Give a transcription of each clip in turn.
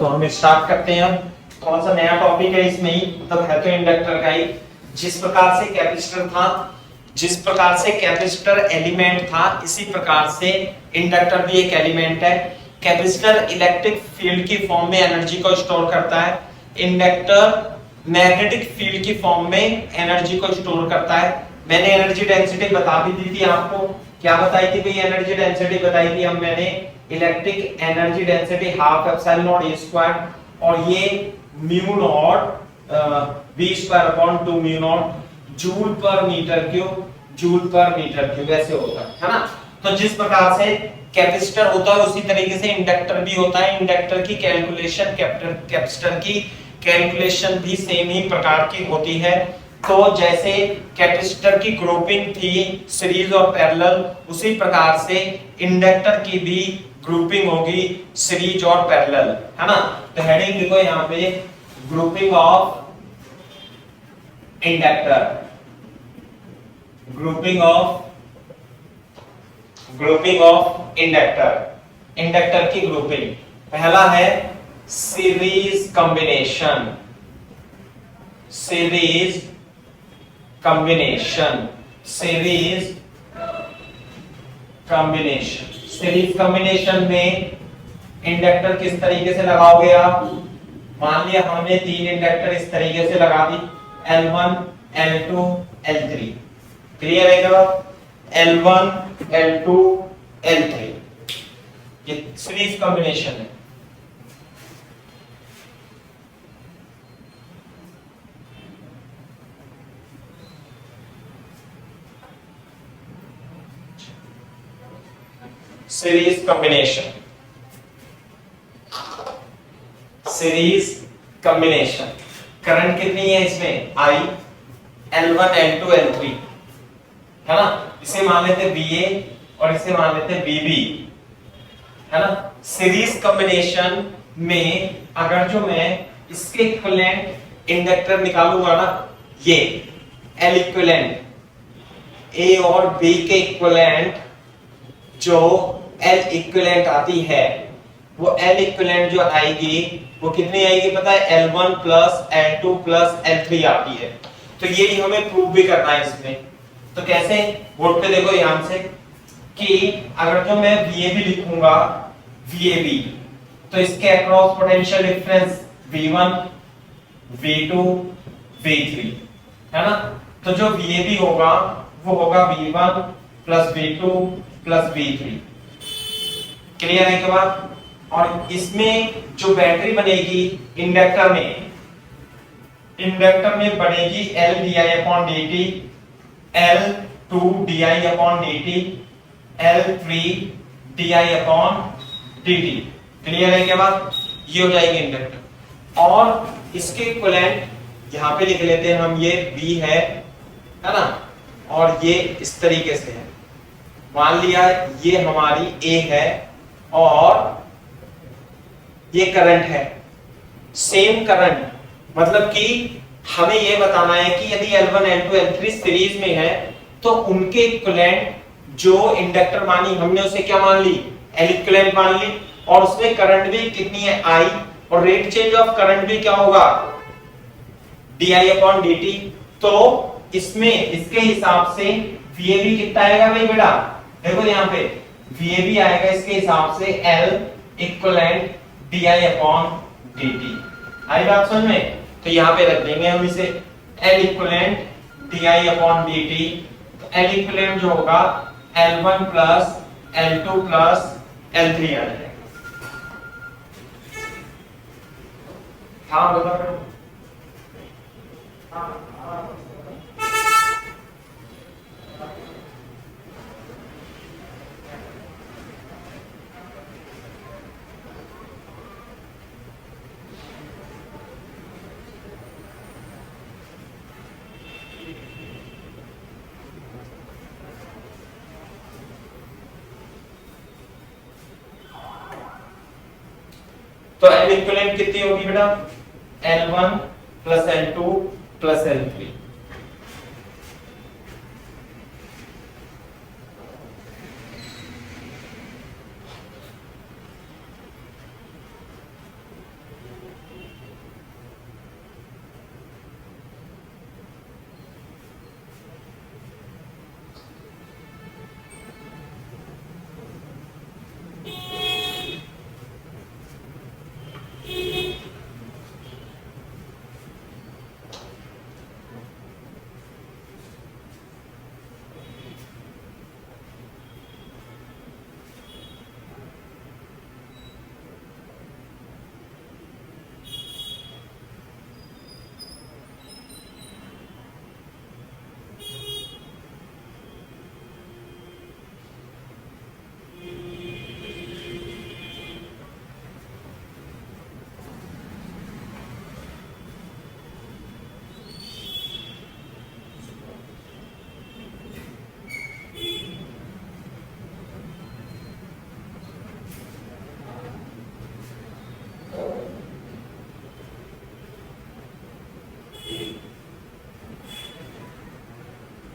तो हम स्टार्ट करते हैं। कौन सा नया टॉपिक है इसमें ही, मतलब है तो इंडक्टर का ही। जिस प्रकार से कैपेसिटर था, जिस प्रकार से कैपेसिटर एलिमेंट था, इसी प्रकार से इंडक्टर भी एक एलिमेंट है। कैपेसिटर इलेक्ट्रिक फील्ड की फॉर्म में एनर्जी को स्टोर करता है, इंडक्टर मैग्नेटिक फील्ड की फॉर्म में एनर्जी को स्टोर करता है। मैंने एनर्जी डेंसिटी बता भी दी थी आपको। क्या बताई थी भाई? एनर्जी डेंसिटी बताई थी हम मैंने, electric energy density half epsilon naught E square, और ये mu naught v square upon 2 mu naught joule per metre cube, joule per metre cube ऐसे होता है ना। तो जिस प्रकार से कैपेसिटर होता है उसी तरीके से इंडक्टर भी होता है। इंडक्टर की कैलकुलेशन कैपेसिटर की कैलकुलेशन भी सेम ही प्रकार की होती है। तो जैसे कैपेसिटर की ग्रुपिंग थी सीरीज और पैरेलल, उसी प्रकार से इंडक्टर की भी ग्रुपिंग होगी सीरीज और पैरेलल, है ना। तो हेडिंग लिखो यहाँ पे, grouping of inductor, grouping of inductor, inductor की ग्रुपिंग। पहला है series combination, series combination, series combination. Series combination में इंडक्टर किस तरीके से लगाओगे आप? मान लिया हमने 3 इंडक्टर इस तरीके से लगा दी, L1, L2, L3। क्लियर है क्या? L1, L2, L3, ये सीरीज कॉम्बिनेशन है। Series combination, series combination. Current कितनी है इसमें? I, L1, L2, L3, है ना। इसे मान लेते VA और इसे मान लेते VB, है ना। सीरीज कॉम्बिनेशन में अगर जो मैं इसके इक्विवेलेंट इंडक्टर निकालूंगा ना, ये L इक्विवेलेंट, A और B के इक्विवेलेंट जो L इक्विवेलेंट आती है, वो L इक्विवेलेंट जो आएगी वो कितनी आएगी पता है? L1 plus L2 plus L3 आती है। तो यही हमें प्रूव भी करना है इसमें। तो कैसे? बोर्ड पे देखो ध्यान से कि अगर जो मैं VAB लिखूंगा, VAB, तो इसके across potential difference V1, V2, V3, है ना। तो जो VAB होगा वो होगा V1 plus V2 plus V3। Clear है क्या बात? और इसमें जो बैटरी बनेगी इंडक्टर में, इंडक्टर में बनेगी L di upon dt, L2 di upon dt, L3 di upon dt। Clear है क्या बात? ये हो जाएगी इंडक्टर। और इसके इक्विवेलेंट यहां पे लिख लेते हैं हम, ये V है ना, और ये इस तरीके से है। मान लिया ये हमारी A है और ये करंट है, सेम करंट। मतलब कि हमें ये बताना है कि यदि L1, L2, L3 सीरीज में है तो उनके इक्विवेलेंट जो इंडक्टर मानी हमने उसे क्या मान ली? L इक्विवेलेंट मान ली। और उसमें करंट भी कितनी है? I, और रेट चेंज ऑफ करंट भी क्या होगा? di upon dt। तो इसमें इसके हिसाब से VAB कितना आएगा भाई बेटा? देखो यहाँ पे VAB आएगा इसके हिसाब से L equivalent di upon dt। आई बात समझ में? तो यहाँ पे रख देंगे हम इसे L equivalent di upon dt। तो L इक्विवेलेंट जो होगा L1 plus L2 plus L3 आ जाएगा। हाँ बता। तो L इक्विवेलेंट कितनी होगी बेटा? L1 plus L2 plus L3।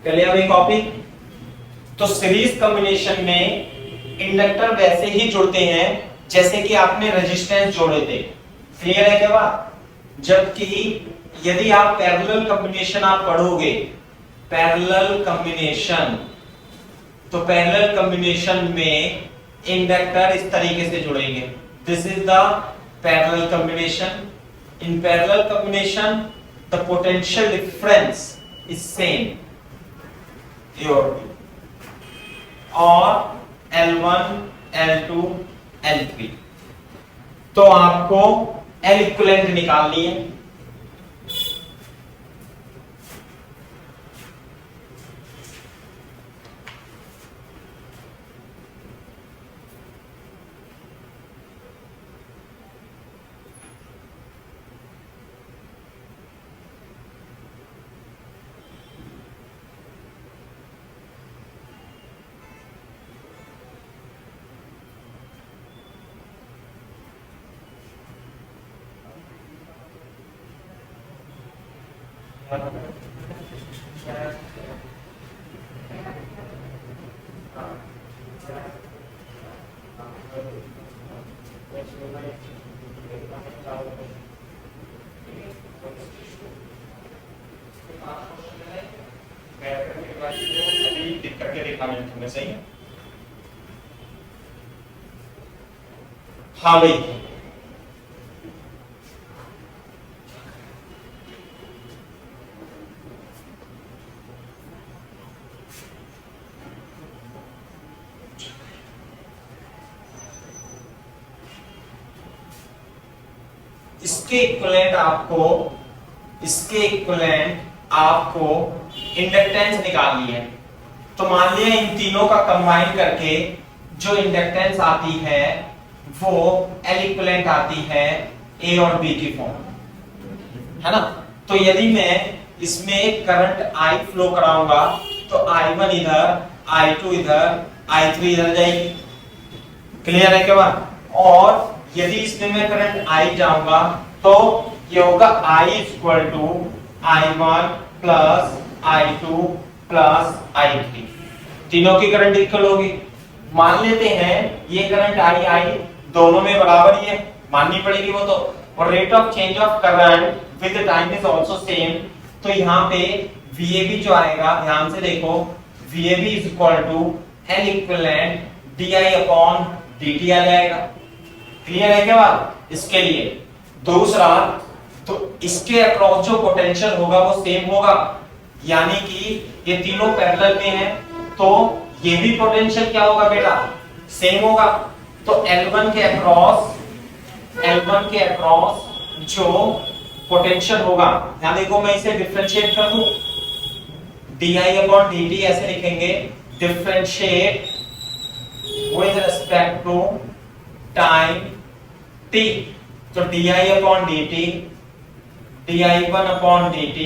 कर लिया भाई कॉपी। तो सीरीज कॉम्बिनेशन में इंडक्टर वैसे ही जुड़ते हैं जैसे कि आपने रेजिस्टेंस जोड़े थे। क्लियर है क्या बात? जबकि यदि आप पैरेलल कॉम्बिनेशन आप पढ़ोगे, पैरेलल कॉम्बिनेशन, तो पैरेलल कॉम्बिनेशन में इंडक्टर इस तरीके से जुड़ेंगे। This is the parallel combination. In parallel combination the potential difference is same और L1, L2, L3। तो आपको L इक्विवेलेंट निकालनी है। करके दिखाना तुम्हें, सही है? हाँ भाई, इसके इक्विवेलेंट आपको इंडक्टेंस निकालनी है। तो मान लिया इन तीनों का कंबाइन करके जो इंडक्टेंस आती है वो L इक्विवेलेंट आती है A और B की फॉर्म, है ना? तो यदि मैं इसमें करंट I फ्लो कराऊंगा तो I1 इधर, I2 इधर, I3 इधर जाएगी। क्लियर है क्या बात? और यदि इसमें मैं करंट I जाऊंगा तो ये होगा I equal to I1 plus I2 plus I3। तीनों की करंट इक्वल होगी। मान लेते हैं ये करंट I दोनों में बराबर ही है, माननी पड़ेगी वो तो। और rate of change of current with time is also same. तो यहाँ पे VAB जो आएगा, ध्यान से देखो, VAB is equal to L equivalent DI upon DT आ जाएगा। क्लियर है क्या बात? इसके लिए दूसरा, तो इसके अक्रॉस जो पोटेंशियल होगा वो सेम होगा, यानी कि ये तीनों पैरेलल में है तो ये भी पोटेंशियल क्या होगा बेटा? सेम होगा। तो L1 के अक्रॉस जो पोटेंशियल होगा, यहां देखो मैं इसे डिफरेंशिएट कर दूं, DI अपॉन DT ऐसे लिखेंगे, differentiate with respect to time t। तो DI upon DT, DI1 upon DT,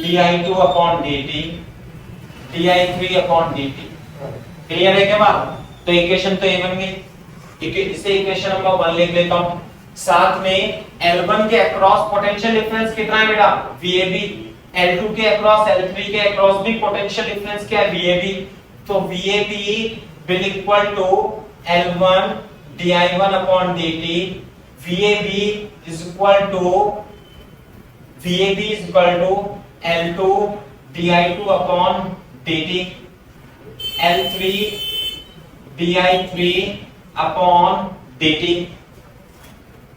DI2 upon DT, DI3 upon DT। Clear है क्या बात? तो इक्वेशन तो ये बन गई। इसे इक्वेशन नंबर 1 लिख लेता हूं। साथ में L1 के अक्रॉस पोटेंशियल डिफरेंस कितना है बेटा? VAB। L2 के अक्रॉस, L3 के अक्रॉस भी पोटेंशियल डिफरेंस क्या है? VAB। तो VAB will equal to L1 DI1 upon DT। VAB is equal to L2 DI2 upon DT, L3 DI3 upon DT।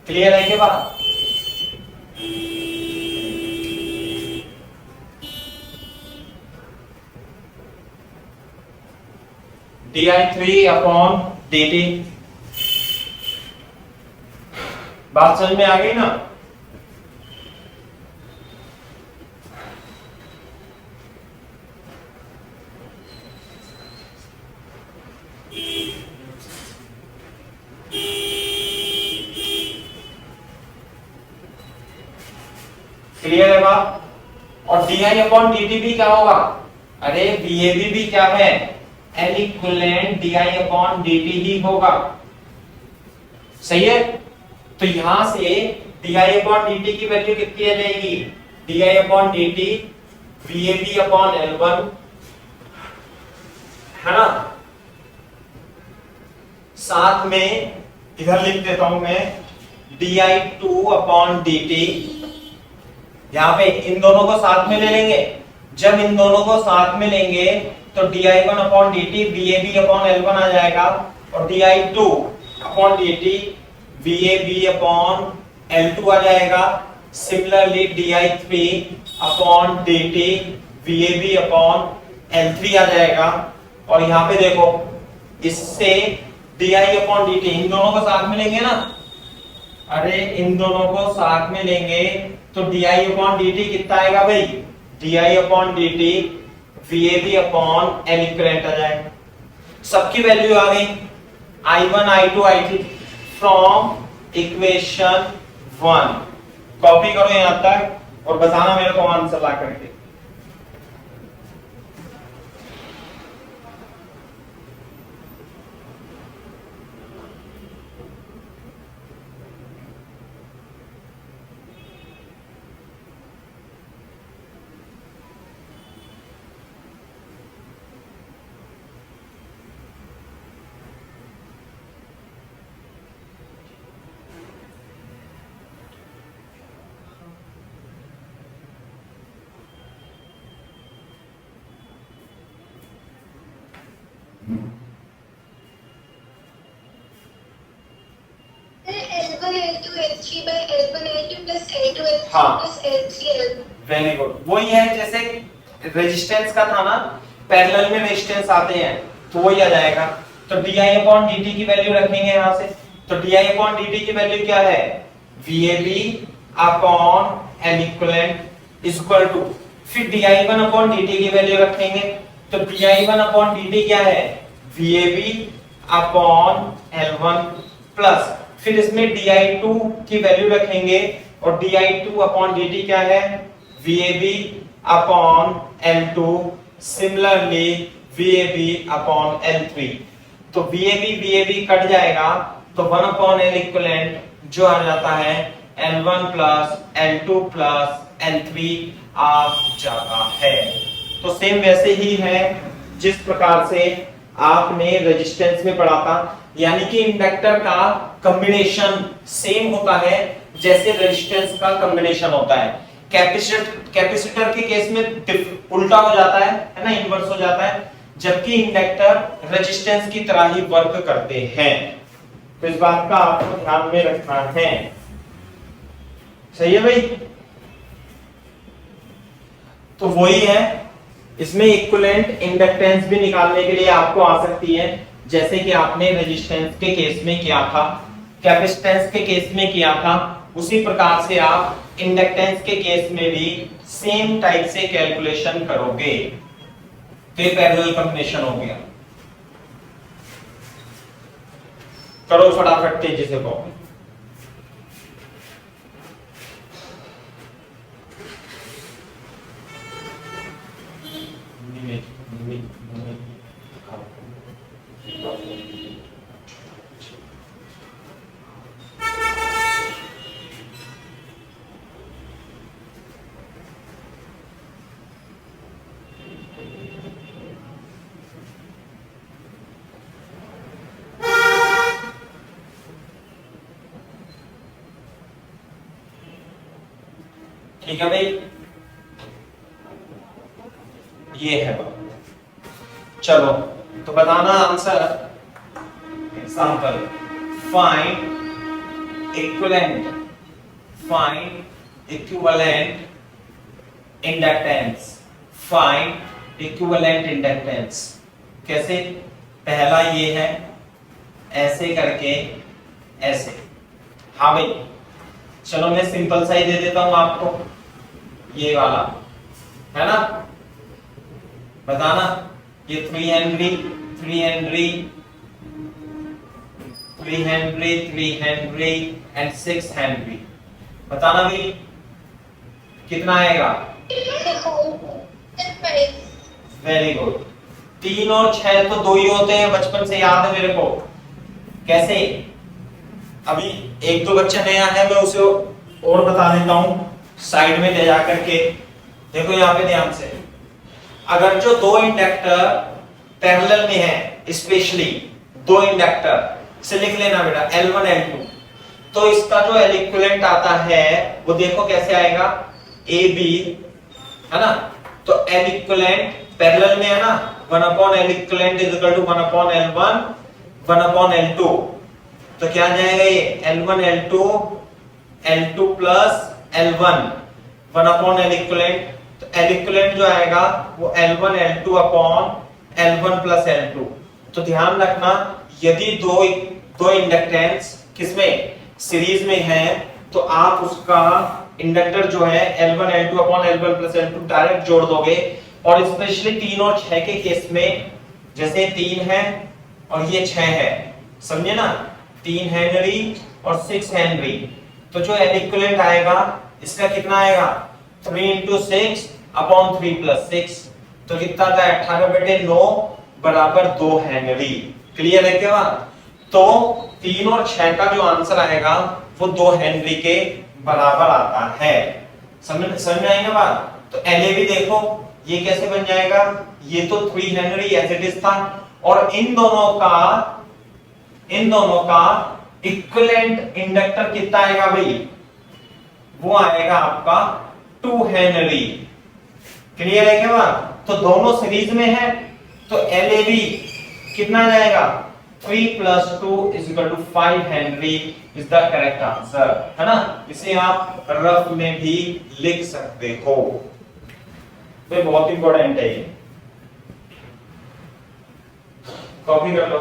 Clear है क्या बात? DI3 upon DT। बात समझ में आ गई ना? क्लियर है बात? और DI अपॉन DT भी क्या होगा? अरे VAB भी क्या है? L equivalent DI upon DT ही होगा। सही है? तो यहां से DI अपॉन DT की वैल्यू कितनी आ जाएगी? DI upon DT VAB upon L1, है ना। साथ में इधर लिख देता हूं मैं di2 अपॉन dt। यहां पे इन दोनों को साथ में ले लेंगे। जब इन दोनों को साथ में लेंगे तो di1 upon dt VAB upon L1 आ जाएगा, और di2 upon dt VAB upon L2 आ जाएगा। Similarly di3 upon dt VAB upon L3 आ जाएगा। और यहाँ पे देखो, इससे di अपॉन dt, इन दोनों को साथ में लेंगे ना, अरे इन दोनों को साथ में लेंगे तो di अपॉन dt कितना आएगा भाई, di upon dt VAB upon L equivalent आ जाएगा। सबकी वैल्यू आ गई, I1 I2 I3 from equation 1। Copy करो यहां तक और बताना मेरे को आंसर ला करके। वेरी गुड, वही है जैसे रेजिस्टेंस का था ना, पैरेलल में रेजिस्टेंस आते हैं तो वही आ जाएगा। तो di अपॉन dt की वैल्यू रखेंगे यहां से, तो di अपॉन dt की वैल्यू क्या है, VAB upon L equivalent is equal to, फिर di1 अपॉन dt की वैल्यू रखेंगे, तो di1 अपॉन dt क्या है, VAB अपॉन L1 प्लस, फिर इसमें di2 की वैल्यू रखेंगे, और di2 अपॉन dt क्या है, VAB upon L2, similarly VAB upon L3। तो VAB कट जाएगा, तो 1 अपॉन L इक्विवेलेंट जो आ जाता है L1 plus L2 plus L3 आ जाता है। तो सेम वैसे ही है जिस प्रकार से आपने रेजिस्टेंस में पढ़ा था, यानी कि इंडक्टर का कॉम्बिनेशन सेम होता है जैसे रेजिस्टेंस का कॉम्बिनेशन होता है। कैपेसिटर के केस में उल्टा हो जाता है ना, इनवर्स हो जाता है, जबकि इंडक्टर रेजिस्टेंस की तरह ही वर्क करते हैं। तो इस बात का आपको ध्यान में रखना है, सही है भाई। तो वही है, इसमें इक्विवेलेंट इंडक्टेंस भी निकालने के लिए आपको आ सकती है, जैसे कि आपने रेजिस्टेंस के केस में किया था, कैपेसिटेंस के केस में किया था, उसी प्रकार से आप इंडक्टेंस के केस में भी सेम टाइप से कैलकुलेशन करोगे। तो ये पैरेलल कॉम्बिनेशन हो गया। करो फटाफट तेजी से कॉपी। ठीक है भाई, ये है बात। चलो तो बताना answer. Example, find equivalent inductance. Find equivalent inductance कैसे, पहला ये है ऐसे करके ऐसे। हाँ भाई, चलो मैं सिंपल सा ही दे देता हूं आपको, ये वाला है ना, बताना। ये 3 Henry 3 Henry 3 Henry 3 Henry and 6 Henry, बताना भाई कितना आएगा। Very good. 3 और 6 तो 2 ही होते हैं, बचपन से याद है मेरे को। कैसे, अभी एक दो बच्चा नया है, मैं उसे और बता देता हूं साइड में ले जाकर के। देखो यहाँ पे ध्यान से, अगर जो दो इंडक्टर पैरेलल में है, स्पेशली दो इंडक्टर से लिख लेना बेटा L1 L2, तो इसका जो L इक्विवेलेंट आता है वो देखो कैसे आएगा, AB है ना, तो L इक्विवेलेंट पैरेलल में है ना, 1/L equivalent is equal to 1/L1 1/L2, तो क्या आ जाएगा ये L1 L2 L2 plus L1 1/L equivalent, तो L इक्विवेलेंट जो आएगा वो L1 L2 upon L1 plus L2। तो ध्यान रखना यदि दो इंडक्टेंस किसमें सीरीज में है तो आप उसका इंडक्टर जो है L1 L2 upon L1 plus L2 direct जोड़ दोगे, और स्पेशली 3 और 6 के केस में, जैसे 3 है और ये 6 है, समझे ना, 3 हेनरी और 6 हेनरी, तो जो L इक्विवेलेंट आएगा इसका कितना आएगा 3 into 6 अपॉन 3 प्लस 6, तो कितना आता है 18/9 बराबर 2 हेनरी। क्लियर है क्या बात? तो 3 और 6 का जो आंसर आएगा वो 2 हेनरी के बराबर आता है। समझ में आएगा बात? तो LA भी देखो ये कैसे बन जाएगा, ये तो 3 हेनरी एज इट इज था, और इन दोनों का इक्विवेलेंट इंडक्टर कितना आएगा भाई, वो आएगा आपका 2 हेनरी। क्लियर है क्या बात? तो दोनों सीरीज में है तो LAB कितना आ जाएगा 3 plus 2 is equal to 5 Henry is the correct answer, है ना। इसे आप रफ में भी लिख सकते हो, ये बहुत इंपॉर्टेंट है, ये कॉपी कर लो।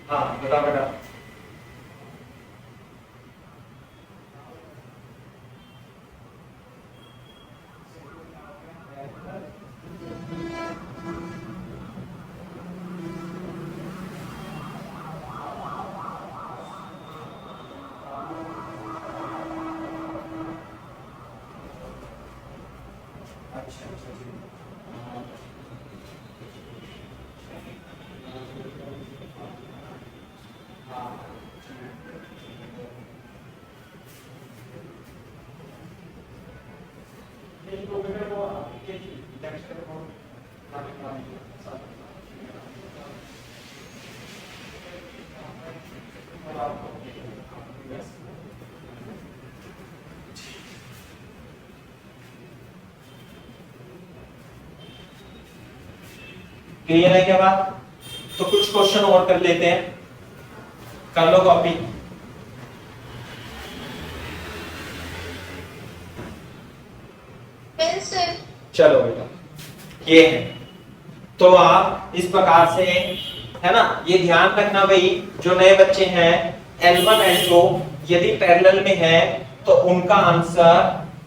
हाँ बता बेटा। क्लियर है क्या बात? तो कुछ क्वेश्चन और कर लेते हैं, कर लो कॉपी। चलो बेटा ये है, तो आप इस प्रकार से, है ना, ये ध्यान रखना भाई, जो नए बच्चे हैं L1 L2 यदि पैरेलल में है तो उनका answer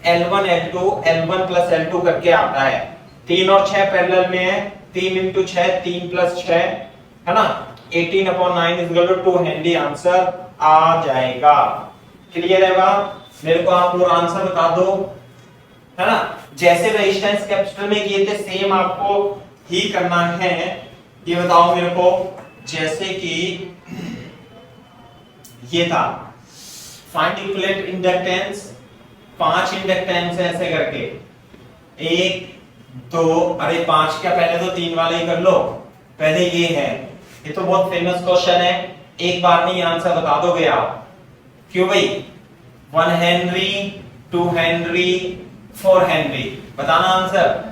L1 L2 L1 plus L2 करके आता है। 3 और 6 पैरेलल में है, 3 into 6 3 plus 6 है ना, 18/9 is equal to 2 henry answer आ जाएगा। क्लियर है बात? मेरे को आप लोग आंसर बता दो, है ना, जैसे रेजिस्टेंस कैपेसिटर में किए थे सेम आपको ही करना है। ये बताओ मेरे को, जैसे कि ये था फाइंड इक्विवेलेंट इंडक्टेंस, 5 इंडक्टेंस है ऐसे करके, 1 2, अरे 5 क्या, पहले तो 3 वाले ही कर लो, पहले ये है, ये तो बहुत फेमस क्वेश्चन है, एक बार में आंसर बता दोगे आप। क्यों भाई? 1 हेनरी 2 हेनरी 4 हेनरी, बताना आंसर।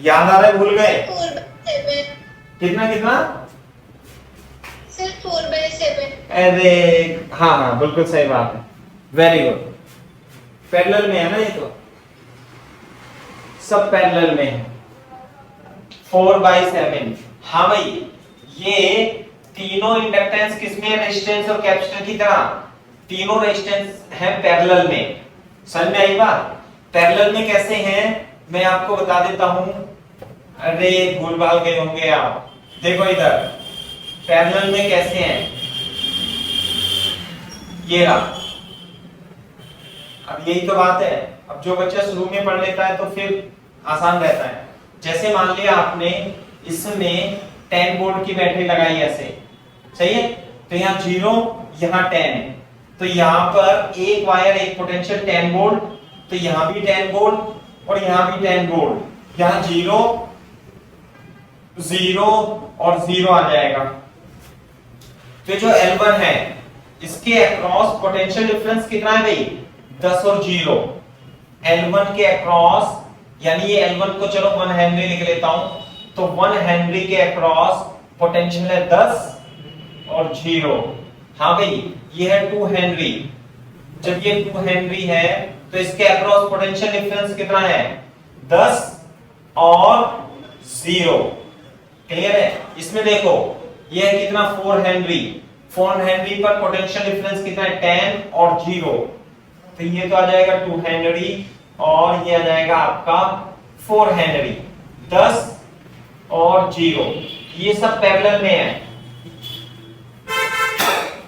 याद आ रहा है, भूल गए? कितना कितना? सिर्फ 4/7। अरे हाँ हाँ बिल्कुल सही बात है, वेरी गुड। पैरेलल में है ना, ये तो सब पैरेलल में है। 4/7। हाँ भाई, ये तीनों इंडक्टेंस किसमें है? रेजिस्टेंस और कैपेसिटर की तरह तीनों रेजिस्टेंस है पैरेलल में। समझ में आई बात? पैरेलल में कैसे हैं मैं आपको बता देता हूं। अरे भूल भाल गए होंगे आप, देखो इधर पैरेलल में कैसे हैं। ये रहा। अब यही तो बात है। अब जो बच्चा शुरू में पढ़ लेता है तो फिर आसान रहता है। जैसे मान लिया आपने इसमें 10 वोल्ट की बैटरी लगाई ऐसे, सही है, तो यहाँ 0 यहाँ 10 है, तो यहाँ पर एक वायर एक पोटेंशियल 10 वोल्ट, तो यहाँ भी 10 वोल्ट और यहाँ भी 10 वोल्ट, यहाँ 0 0 और 0 आ जाएगा। तो जो L1 है इसके अक्रॉस पोटेंशियल डिफरेंस कितना है भाई? 10 और 0। L1 के अक्रॉस, यानी ये L1 को चलो 1 हेनरी लिख लेता हूं, तो 1 हेनरी के अक्रॉस पोटेंशियल है 10 और 0। हाँ भाई, ये है 2 हेनरी। जब ये 2 हेनरी है तो इसके अक्रॉस पोटेंशियल डिफरेंस कितना है? 10 और 0। क्लियर है? इसमें देखो ये है कितना? 4 हेनरी। 4 हेनरी पर पोटेंशियल डिफरेंस कितना है? 10 और 0, तो ये तो आ जाएगा 2 हेनरी और ये आ जाएगा आपका 4 हेनरी। 10 और 0, ये सब पैरेलल में है।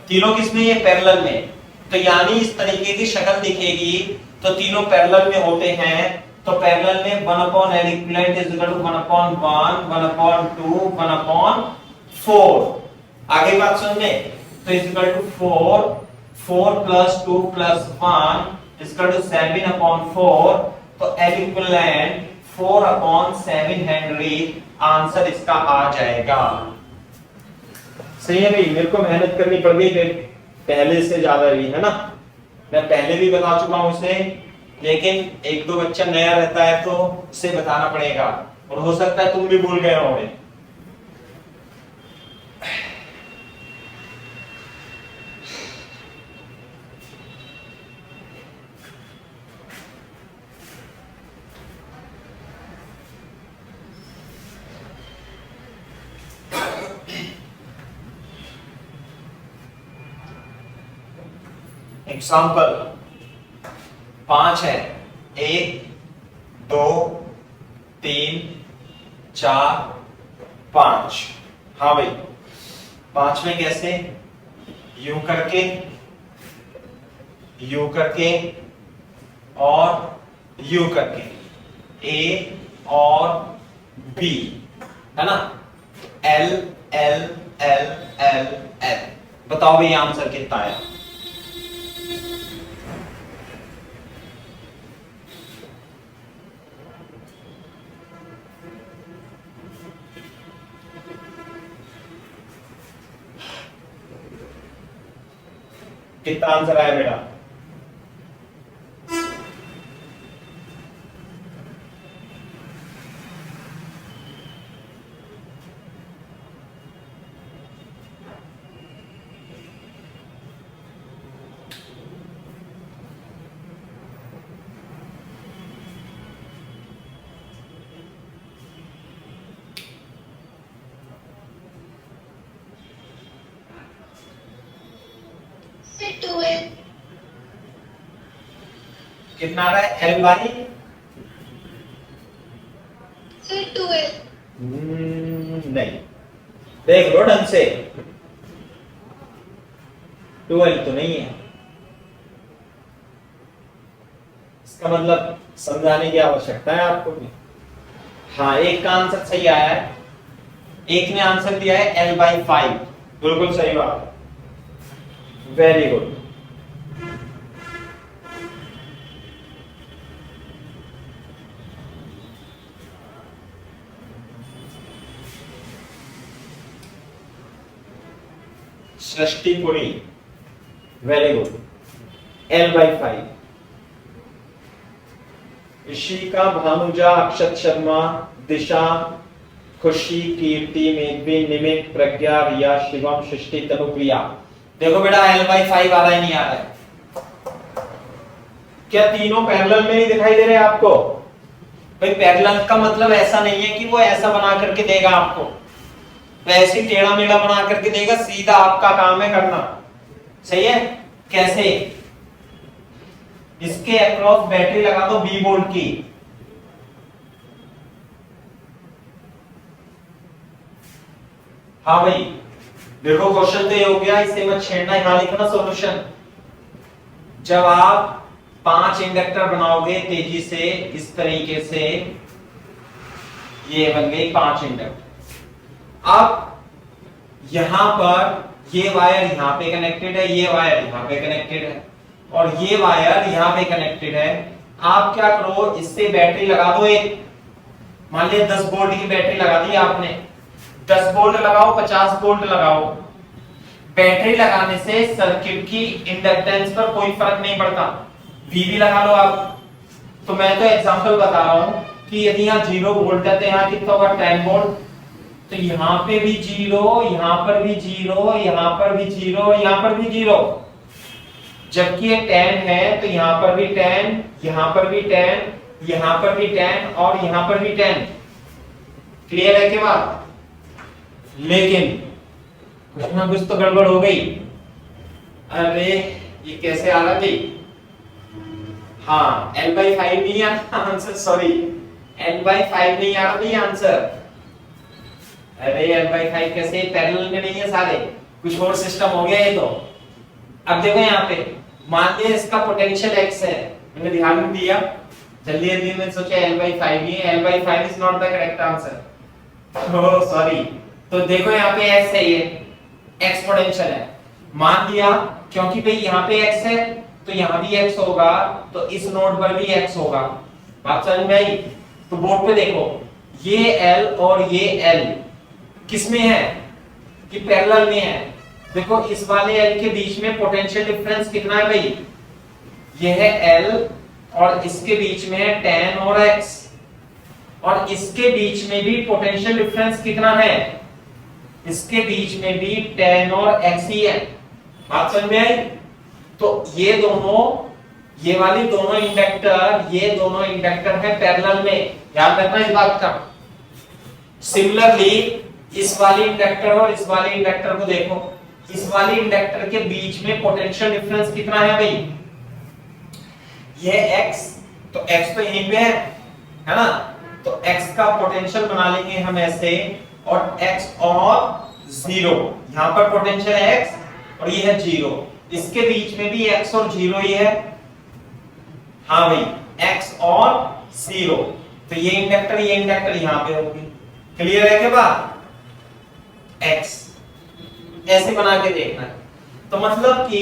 तीनों किसमें? ये पैरेलल में। तो यानी इस तरीके की शक्ल दिखेगी तो तीनों पैरेलल में होते हैं। तो पैरेलल में 1/L equivalent is equal to 1/1, 1/2, 1/4। आगे बात सुनने, तो is equal to 4 + 2 + 1 is equal to 7/4। तो L इक्विवेलेंट 4/7 हेनरी आंसर इसका आ जाएगा। सही है भाई? मेरे को मेहनत करनी पड़ गई पहले से ज्यादा भी, है ना? मैं पहले भी बता चुका हूं उसे, लेकिन एक दो बच्चा नया रहता है तो उसे बताना पड़ेगा, और हो सकता है तुम भी भूल गए होंगे। एग्जाम्पल 5 है। 1 2 3 4 5। हाँ भाई, 5 में कैसे? यूं करके और यूं करके, ए और बी, है ना? L L L L L. बताओ भाई आंसर कितना है? कितना आंसर आया बेटा? कितना आ रहा है? L by 12। नहीं, देख लो ढंग से, 12 तो नहीं है। इसका मतलब समझाने की आवश्यकता है आपको भी। हाँ, एक का आंसर सही आया है, एक ने आंसर दिया है L/5। बिल्कुल सही बात, very good. Srishtipuri, very good. L/5। Rishika, Bhanuja, Akshat Sharma, Disha, Khushi, Kirti, मेघवी, निमित, प्रज्ञा, रिया, शिवम, सृष्टि, तनुप्रिया। देखो बेटा L/5 आ रहा है नहीं आ रहा है? क्या तीनों पैरेलल में नहीं दिखाई दे रहे आपको? भाई पैरेलल का मतलब ऐसा नहीं है कि वो ऐसा बना करके देगा आपको, वैसे ही टेढ़ा मेढ़ा बना करके देगा, सीधा आपका काम है करना। सही है? कैसे? इसके अक्रॉस बैटरी लगा दो 20 वोल्ट की, हाँ भाई देखो क्वेश्चन तो ये हो गया, इसे मत छेड़ना, यहां लिखना सॉल्यूशन। जब आप 5 इंडक्टर बनाओगे तेजी से इस तरीके से, ये बन गई 5 इंडक्टर। अब यहां पर ये वायर यहां पे कनेक्टेड है, ये वायर यहां पे कनेक्टेड है, और ये वायर यहां पे कनेक्टेड है। आप क्या करो, इससे बैटरी लगा दो एक, मान लिया 10 वोल्ट की बैटरी लगा दी आपने, 10 वोल्ट लगाओ 50 वोल्ट लगाओ, बैटरी लगाने से सर्किट की इंडक्टेंस पर कोई फर्क नहीं पड़ता। वीवी लगा लो आप। तो मैं तो एग्जांपल बता रहा हूं कि यदि यहाँ 0 वोल्ट है तो यहाँ कितना होगा 10 वोल्ट, तो यहाँ पे भी 0, यहाँ पर भी 0, यहाँ पर भी 0, यहाँ पर भी 0। जबकि ये 10 है तो यहाँ पर भी 10, यहाँ पर भी 10, यहाँ पर भी 10 और यहाँ पर भी 10। क्लियर है के बात? लेकिन कुछ ना कुछ तो गड़बड़ हो गई। अरे ये कैसे आ रहा थी? हाँ L/5 नहीं आ रहा आंसर, सॉरी L/5 नहीं आ रहा था आंसर। अरे L/5 कैसे, पैरेलल में नहीं है सारे, कुछ और सिस्टम हो गया ये तो। अब देखो यहाँ पे मान लिया इसका पोटेंशियल x है, मैंने ध्यान नहीं दिया, जल्दी जल्दी में सोचा L/5 ही है, L/5 is not the correct answer, oh sorry. तो देखो यहाँ पे x है, ये x पोटेंशियल है, मान लिया क्योंकि भाई यहाँ पे x है तो यहाँ भी x होगा, तो इस नोड पर भी x होगा। बात समझ में आई? तो बोर्ड पे देखो ये L और ये L किस में है कि पैरेलल में है। देखो इस वाले L के बीच में पोटेंशियल डिफरेंस कितना है भाई? ये है L और इसके बीच में है 10 और x, और इसके बीच में भी पोटेंशियल डिफरेंस कितना है? इसके बीच में भी 10 और x ही है। बात समझ में आई? तो ये दोनों, ये वाली दोनों इंडक्टर, ये दोनों इंडक्टर है पैरेलल में, ध्यान रखना इस बात का। सिमिलरली इस वाली इंडक्टर और इस वाले इंडक्टर को देखो, इस वाली इंडक्टर के बीच में पोटेंशियल डिफरेंस कितना है भाई? ये x, तो x तो यहीं पे है ना, तो x का पोटेंशियल बना लेंगे हम ऐसे, और x और 0, यहां पर पोटेंशियल है x और ये है 0, इसके बीच में भी x और 0 ही है, हाँ भाई x और 0, तो ये इंडक्टर यहां पे होगी। क्लियर है क्या बात? x ऐसे बना के देखना है, तो मतलब कि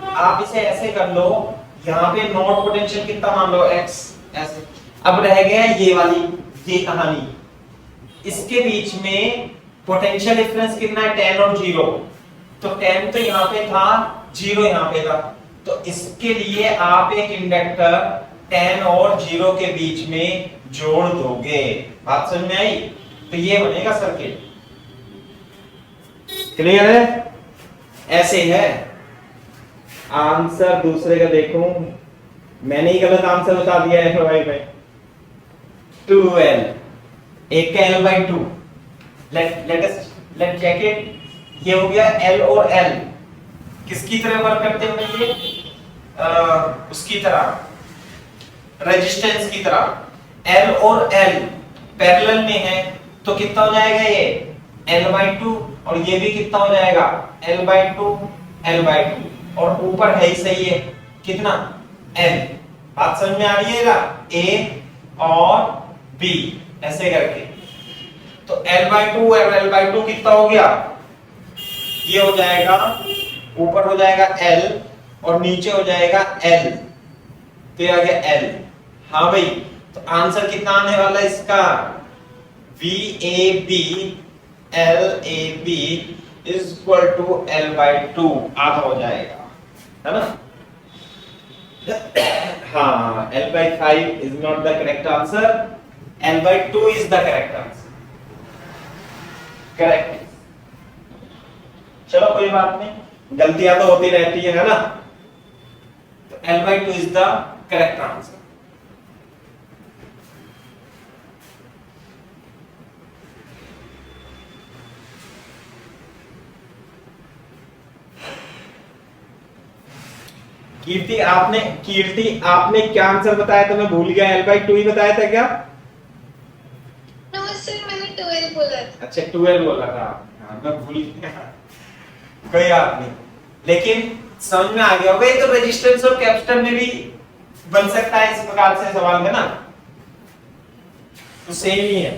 आप इसे ऐसे कर लो, यहाँ पे नोड पोटेंशियल कितना मान लो x ऐसे। अब रह गया ये वाली, ये कहानी, इसके बीच में पोटेंशियल डिफरेंस कितना है 10 और 0, तो 10 तो यहाँ पे था, 0 यहाँ पे था, तो इसके लिए आप एक इंडक्टर 10 और 0 के बीच में जोड़ दोगे। बात समझ में आई? तो ये बनेगा सर्किट। क्लियर है? ऐसे है। आंसर दूसरे का देखो, मैंने ही गलत आंसर बता दिया है भाई भाई। 2L, एक का L/2, लेट चेक इट। ये हो गया L और L किसकी तरह वर्क करते हैं ये? उसकी तरह, रेजिस्टेंस की तरह। L और L पैरेलल में है तो कितना हो जाएगा ये? L/2, और ये भी कितना हो जाएगा? L/2, L/2, और ऊपर है ही सही है कितना? L। बात समझ में आ रही है ना? A और B ऐसे करके, तो L/2 और L/2 कितना हो गया? ये हो जाएगा, ऊपर हो जाएगा L और नीचे हो जाएगा L, तो ये आ गया L। हाँ भाई, तो आंसर कितना आने वाला है इसका? VAB LAB is equal to L/2, आधा हो जाएगा, है ना? हाँ, L/5 is not the correct answer, L/2 is the correct answer. Correct. चलो कोई बात नहीं, गलतियां तो होती रहती है ना? तो L/2 is the correct answer. Kirti आपने क्या आंसर बताया था? मैं भूल गया, L/2 ही बताया था क्या? नो सर, मैंने 12 बोला था। अच्छा 12 बोला था आपने, हाँ, मैं भूल गया। कोई बात नहीं, लेकिन समझ में आ गया होगा। ये तो रेजिस्टेंस और कैपेसिटर में भी बन सकता है इस प्रकार से सवाल, है ना? तो सेम ही है।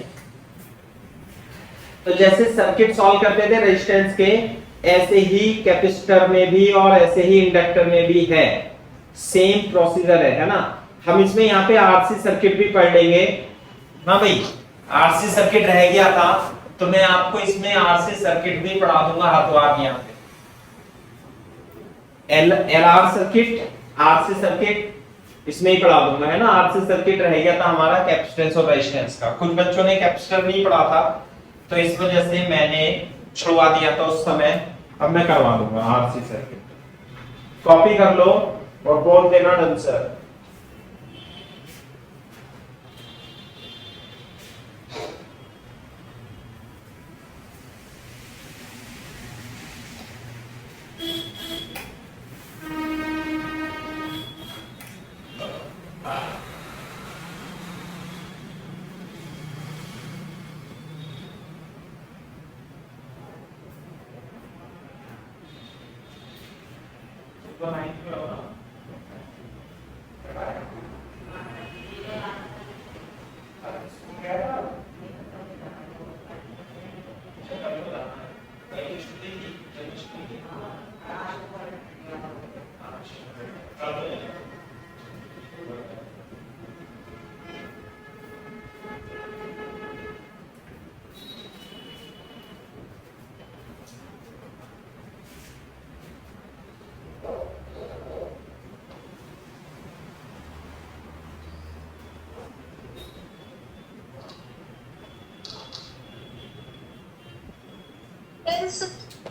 तो जैसे सर्किट सॉल्व करते थे रेजिस्टेंस के, ऐसे ही कैपेसिटर में भी और ऐसे ही इंडक्टर में भी है, सेम प्रोसीजर है ना? हम इसमें यहाँ पे आरसी सर्किट भी पढ़ लेंगे ना भाई। आरसी सर्किट रह गया था, तो मैं आपको इसमें आरसी सर्किट भी पढ़ा दूंगा हाथों हाथ। यहाँ पे एलआर सर्किट, आरसी सर्किट इसमें ही पढ़ा दूंगा, है ना? आरसी सर्किट रह गया था हमारा कैपेसिटेंस और रेजिस्टेंस का। कुछ बच्चों ने कैपेसिटर नहीं पढ़ा था, तो इस वजह से मैंने छुड़वा दिया था उस समय। अब मैं करवा दूंगा आरसी सर्किट। कॉपी कर लो और बोल देना आंसर।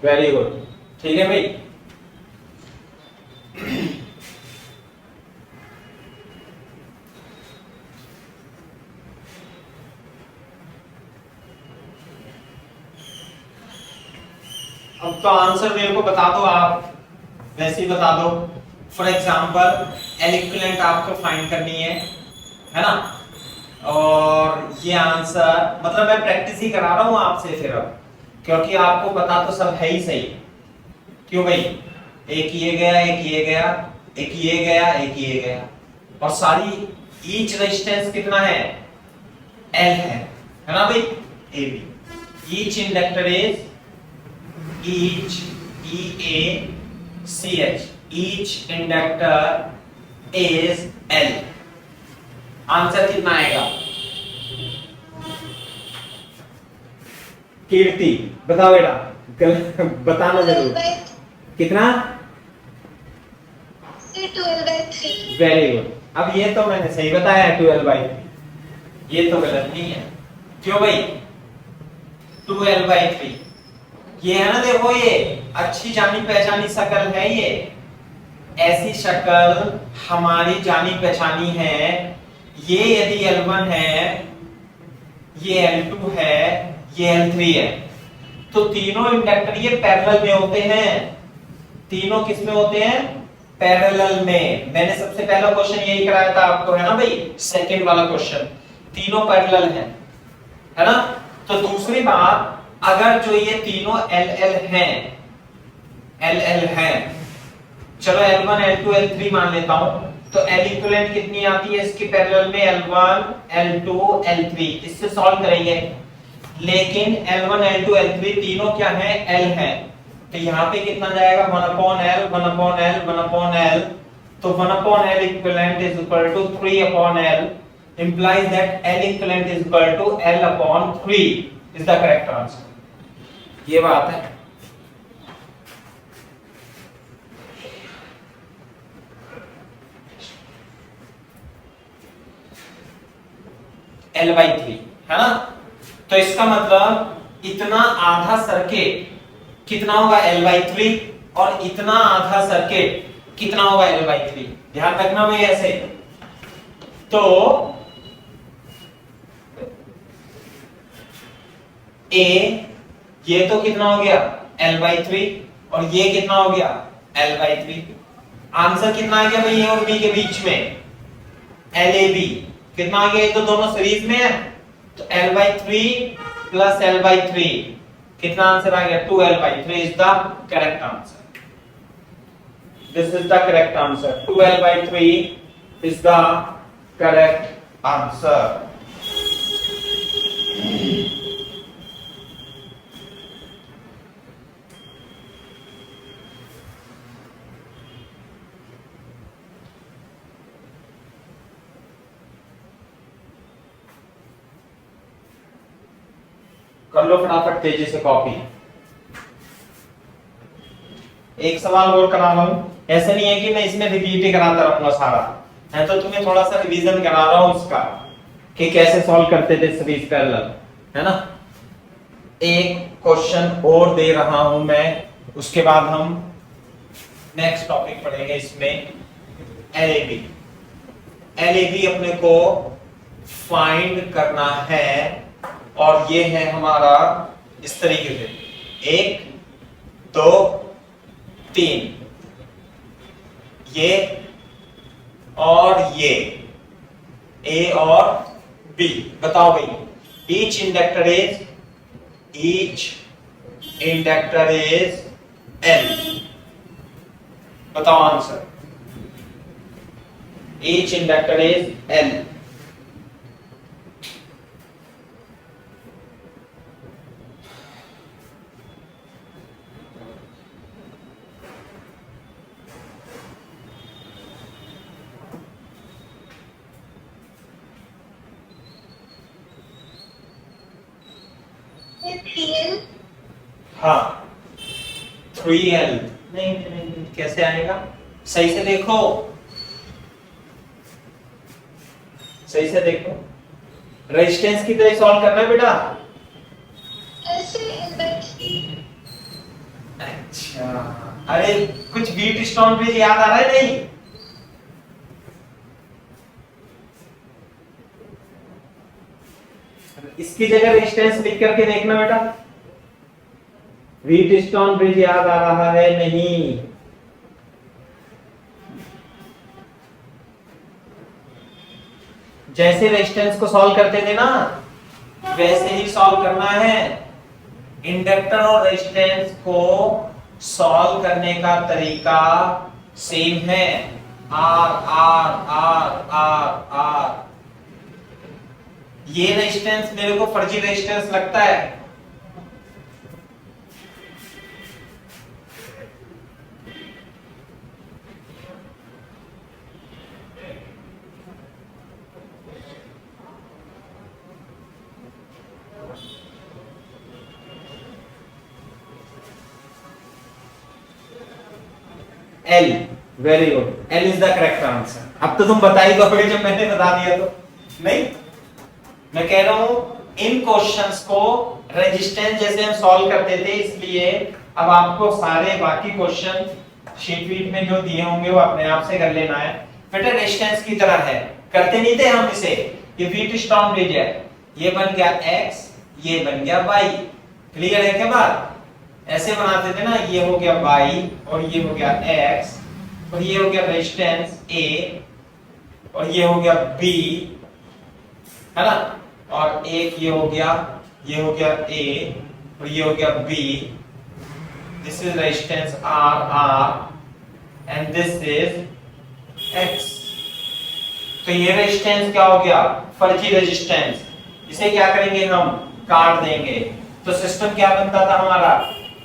वेरी गुड, ठीक है भाई। अब तो आंसर मेरे को बता दो, आप वैसे ही बता दो। फॉर एग्जाम्पल एल इक्विवेलेंट आपको फाइंड करनी है ना? और ये आंसर मतलब मैं प्रैक्टिस ही करा रहा हूं आपसे फिर, अब क्योंकि आपको पता तो सब है ही सही। क्यों भाई? एक ये गया, एक ये गया, एक ये गया, एक ये गया, और सारी ईच रेजिस्टेंस कितना है? L है ना भाई? A B. Each inductor is each EACH, each inductor is L। Answer कितना आएगा? कीर्ति बताओ बेटा, बताना जरूर। कितना? 12/3। Very good. अब ये तो मैंने सही बताया है 12/3, ये तो गलत नहीं है। क्यों भाई? 12/3 ये है ना, देखो ये अच्छी जानी पहचानी शक्ल है। ये ऐसी शक्ल हमारी जानी पहचानी है। ये यदि L1 है, ये L2 है, ये L3 है, तो तीनों इंडक्टर ये पैरेलल में होते हैं। तीनों किस में होते हैं? पैरेलल में। मैंने सबसे पहला क्वेश्चन यही कराया था आपको, है ना भाई? सेकंड वाला क्वेश्चन, तीनों पैरेलल है ना? तो दूसरी बात, अगर जो ये तीनों LL हैं, चलो L1 L2 L3 मान लेता हूं, तो L इक्विवेलेंट कितनी आती है इसके पैरेलल में? L1 L2 L3। इससे सॉल्व करेंगे। लेकिन L1 L2 L3 तीनों क्या है? L है। तो यहाँ पे कितना जाएगा? 1/L 1/L 1/L। तो 1/L equivalent is equal to 3/L, implies that L equivalent is equal to L/3 is the correct answer। ये बात है। L/3 है ना? तो इसका मतलब इतना आधा सर्किट कितना होगा? L/3, और इतना आधा सर्किट कितना होगा? L/3। ध्यान रखना भाई, ऐसे तो ए ये तो कितना हो गया L/3 और ये कितना हो गया L/3। आंसर कितना आ गया भाई ए और बी के बीच में LAB कितना आ गया, ये तो दोनों सीरीज में है तो L/3 प्लस L/3 कितना आंसर आ गया 2L/3 is the correct answer. This is the correct answer 2L/3 is the correct answer. कर लो फटाफट तेजी से कॉपी। एक सवाल और करा रहा हूं, ऐसे नहीं है कि मैं इसमें रिपीट ही कराता रहूंगा सारा, मैं तो तुम्हें थोड़ा सा रिवीजन करा रहा हूं उसका कि कैसे सॉल्व करते थे सीरीज पैरेलल, है ना। एक क्वेश्चन और दे रहा हूं मैं, उसके बाद हम नेक्स्ट टॉपिक पढ़ेंगे इसमें LAB। LAB अपने को फाइंड करना है और ये है हमारा इस तरीके से 1 2 3 ये और ये A और B। बताओ भाई each inductor is L। बताओ answer. each inductor is L। हाँ 3L नहीं, कैसे आएगा, सही से देखो, सही से देखो, रेजिस्टेंस की तरह सॉल्व करना है बेटा। अच्छा अरे कुछ बीट स्टोन ब्रिज याद आ रहा है नहीं? इसकी जगह रेजिस्टेंस लिख करके देखना बेटा। व्हीटस्टोन ब्रिज याद आ रहा है नहीं? जैसे रेजिस्टेंस को सॉल्व करते थे ना वैसे ही सॉल्व करना है। इंडक्टर और रेजिस्टेंस को सॉल्व करने का तरीका सेम है। R R R R R. ये रेजिस्टेंस मेरे को फर्जी रेजिस्टेंस लगता है, L। Very good, L is the correct answer. अब तो तुम बता ही दोगे जब मैंने बता दिया तो। नहीं, मैं कह रहा हूं इन क्वेश्चंस को रेजिस्टेंस जैसे हम सॉल्व करते थे, इसलिए अब आपको सारे बाकी क्वेश्चन शीट वीट में जो दिए होंगे वो अपने आप से कर लेना है। बेटा रेजिस्टेंस की तरह है, करते नहीं थे हम इसे। ये व्हीटस्टोन ब्रिज है, ये बन गया x, ये बन गया y। क्लियर है क्या बात? ऐसे बनाते थे ना, ये हो गया y और ये हो गया x और ये हो गया रेजिस्टेंस a और ये हो गया b, है ना। और एक ये हो गया a और ये हो गया b। This is resistance r and this is x। तो ये रेजिस्टेंस क्या हो गया? फर्जी रेजिस्टेंस। इसे क्या करेंगे हम? काट देंगे। तो सिस्टम क्या बनता था हमारा?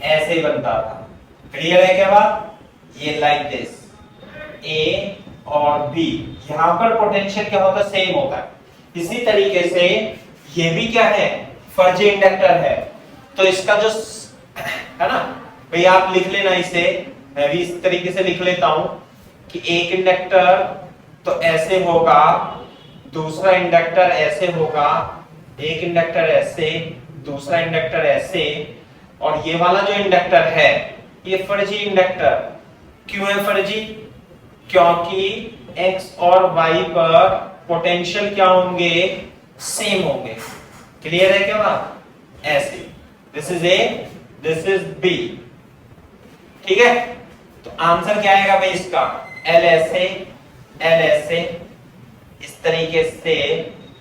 ऐसे ही बनता था। क्लियर है क्या बात? ये लाइक दिस A और B। यहां पर पोटेंशियल क्या होता है? सेम होता है। इसी तरीके से ये भी क्या है? फर्जी इंडक्टर है। तो इसका जो है ना भाई, आप लिख लेना इसे, मैं भी इस तरीके से लिख लेता हूं कि एक इंडक्टर तो ऐसे होगा, दूसरा इंडक्टर ऐसे होगा, एक इंडक्टर ऐसे, दूसरा इंडक्टर ऐसे, और ये वाला जो इंडक्टर है ये फर्जी इंडक्टर। क्यों है फर्जी? क्योंकि x और y पर पोटेंशियल क्या होंगे, सेम होंगे। क्लियर है क्या बात? ऐसे this is A, this is B, ठीक है। तो आंसर क्या आएगा भाई इसका, एल ऐसे, एल ऐसे, इस तरीके से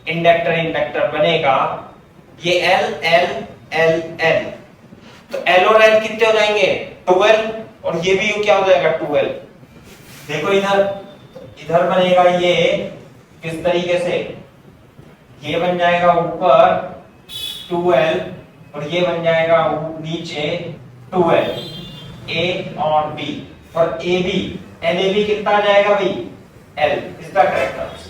इंडक्टर इंडक्टर बनेगा। ये एल एल एल एल, तो एल और एल कितने हो जाएंगे, 12, और ये भी क्या हो जाएगा 12। देखो इधर, इधर बनेगा ये किस तरीके से, ये बन जाएगा ऊपर 12 और ये बन जाएगा नीचे 12, ए और बी, और A B and A B कितना आ जाएगा भाई, L is the correct answer.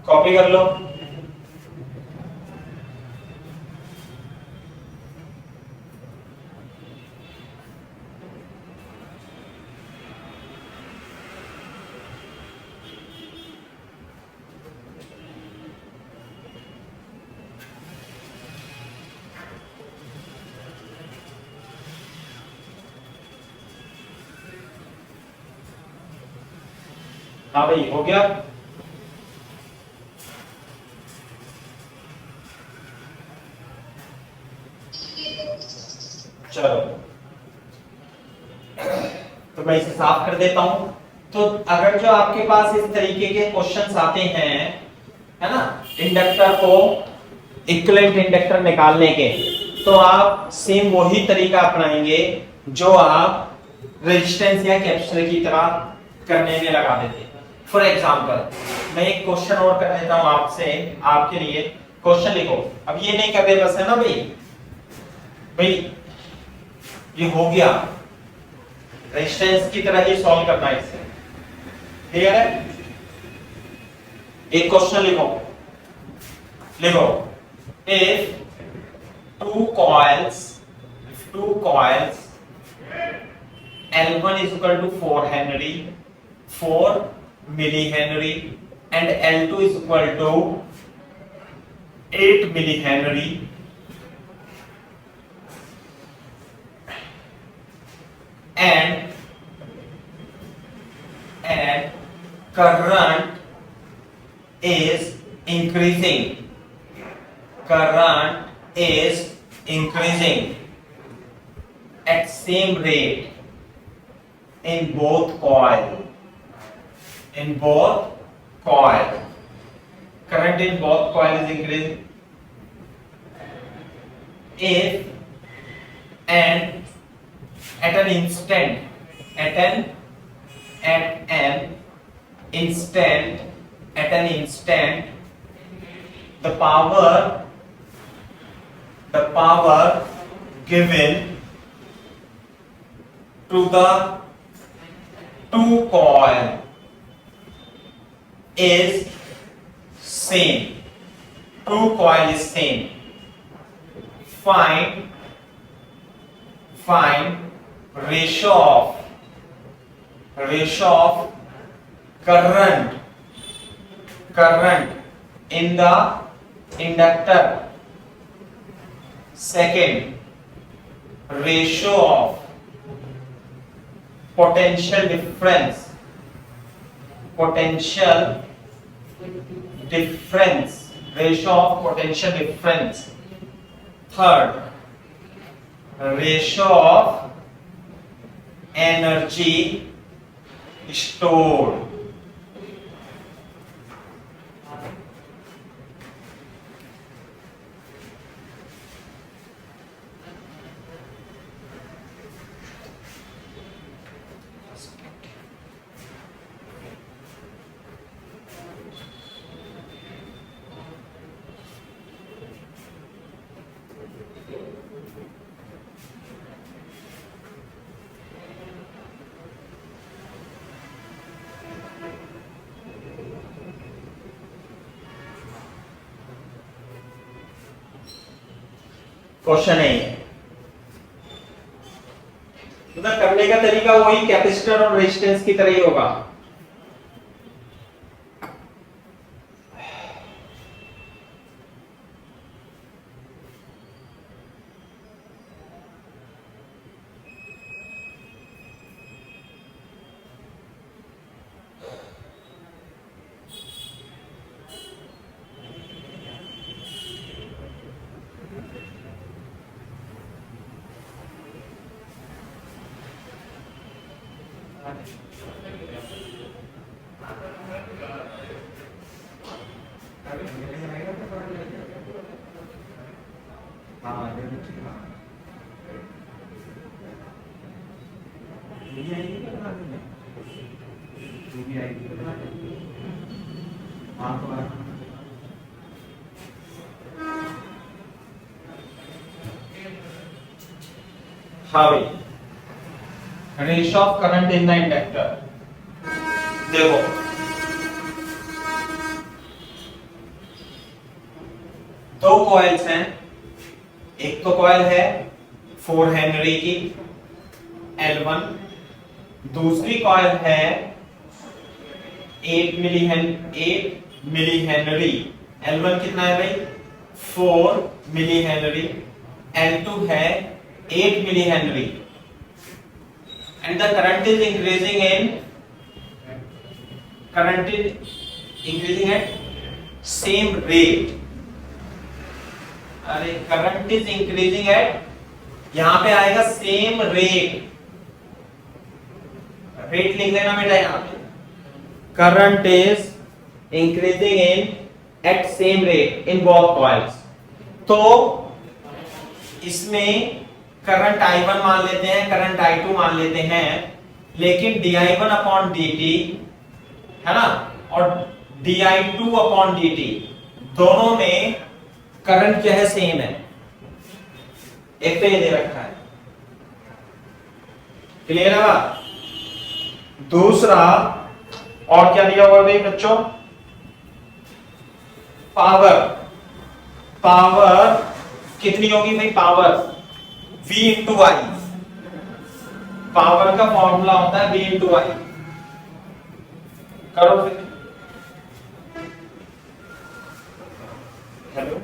Copy कर लो। हाँ भाई हो गया। चलो तो मैं इसे साफ कर देता हूं। तो अगर जो आपके पास इस तरीके के क्वेश्चंस आते हैं, है ना, इंडक्टर को इक्विवेलेंट इंडक्टर निकालने के, तो आप सेम वही तरीका अपनाएंगे जो आप रेजिस्टेंस या कैपेसिटर की तरह करने में लगा देते। फॉर एग्जांपल मैं एक क्वेश्चन और कर देता हूं आपसे, आपके लिए क्वेश्चन लिखो। अब ये नहीं कर रहे बस, है ना भाई, भाई ये हो गया, रेजिस्टेंस की तरह ही सॉल्व करना है इसे, क्लियर है। एक क्वेश्चन लिखो, लिखो if two coils L1 is equal to 4 Henry, 4 millihenry, and L2 is equal to 8 millihenry, and current is increasing, current is increasing at same rate in both coil, in both coil, current in both coil is increasing if and at an instant, at an instant the power given to the two coil is same, two coil is same. Find ratio of current in the inductor. Second, ratio of potential difference, ratio of potential difference. Third, ratio of energy stored, question है ये। मतलब करने का तरीका वही capacitor और resistance की तरह ही होगा। हाँ भाई, रेश of current in the inductor. देखो दो कॉइल्स हैं, एक तो कॉइल है 4 हेनरी की L1, दूसरी कॉइल है 8 मिली हेनरी। L1 कितना है भाई? 4 मिली हेनरी। L2 है 8 milli henry. And the current is increasing at same rate. अरे करंट इज इंक्रीजिंग एट, यहां पे आएगा सेम रेट, रेट लिख लेना बेटा यहां पे। Current is increasing in at same rate in both coils. तो इसमें करंट I1 मान लेते हैं, करंट I2 मान लेते हैं, लेकिन di1 अपॉन dt है ना और di2 अपॉन dt दोनों में करंट क्या है? सेम है। एक तो ये दे रखा है, क्लियर है बात? दूसरा और क्या दिया हुआ है भाई बच्चों? पावर। पावर कितनी होगी भाई? Power V into I। Power का फॉर्मूला होता है V इंटू I। करो फिर। हेलो,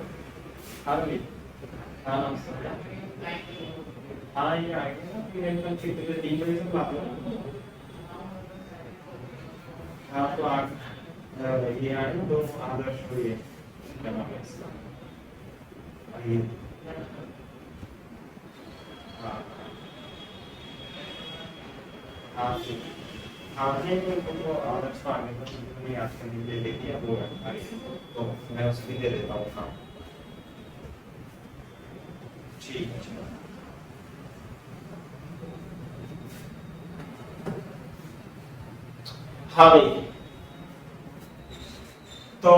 हाँ जी, हाँ नमस्ते। हाँ ये आएगा ना, फिर एकदम 3 बजे से बात करो। हाँ तो ये आएगा तो आदर्श हुई है हाँ ठीक। हाँ ये तो आदर्श को आगे का याद करने के लिए देखिए वो है, तो मैं उसकी दे देता हूँ काम। ठीक है। हाँ भाई, तो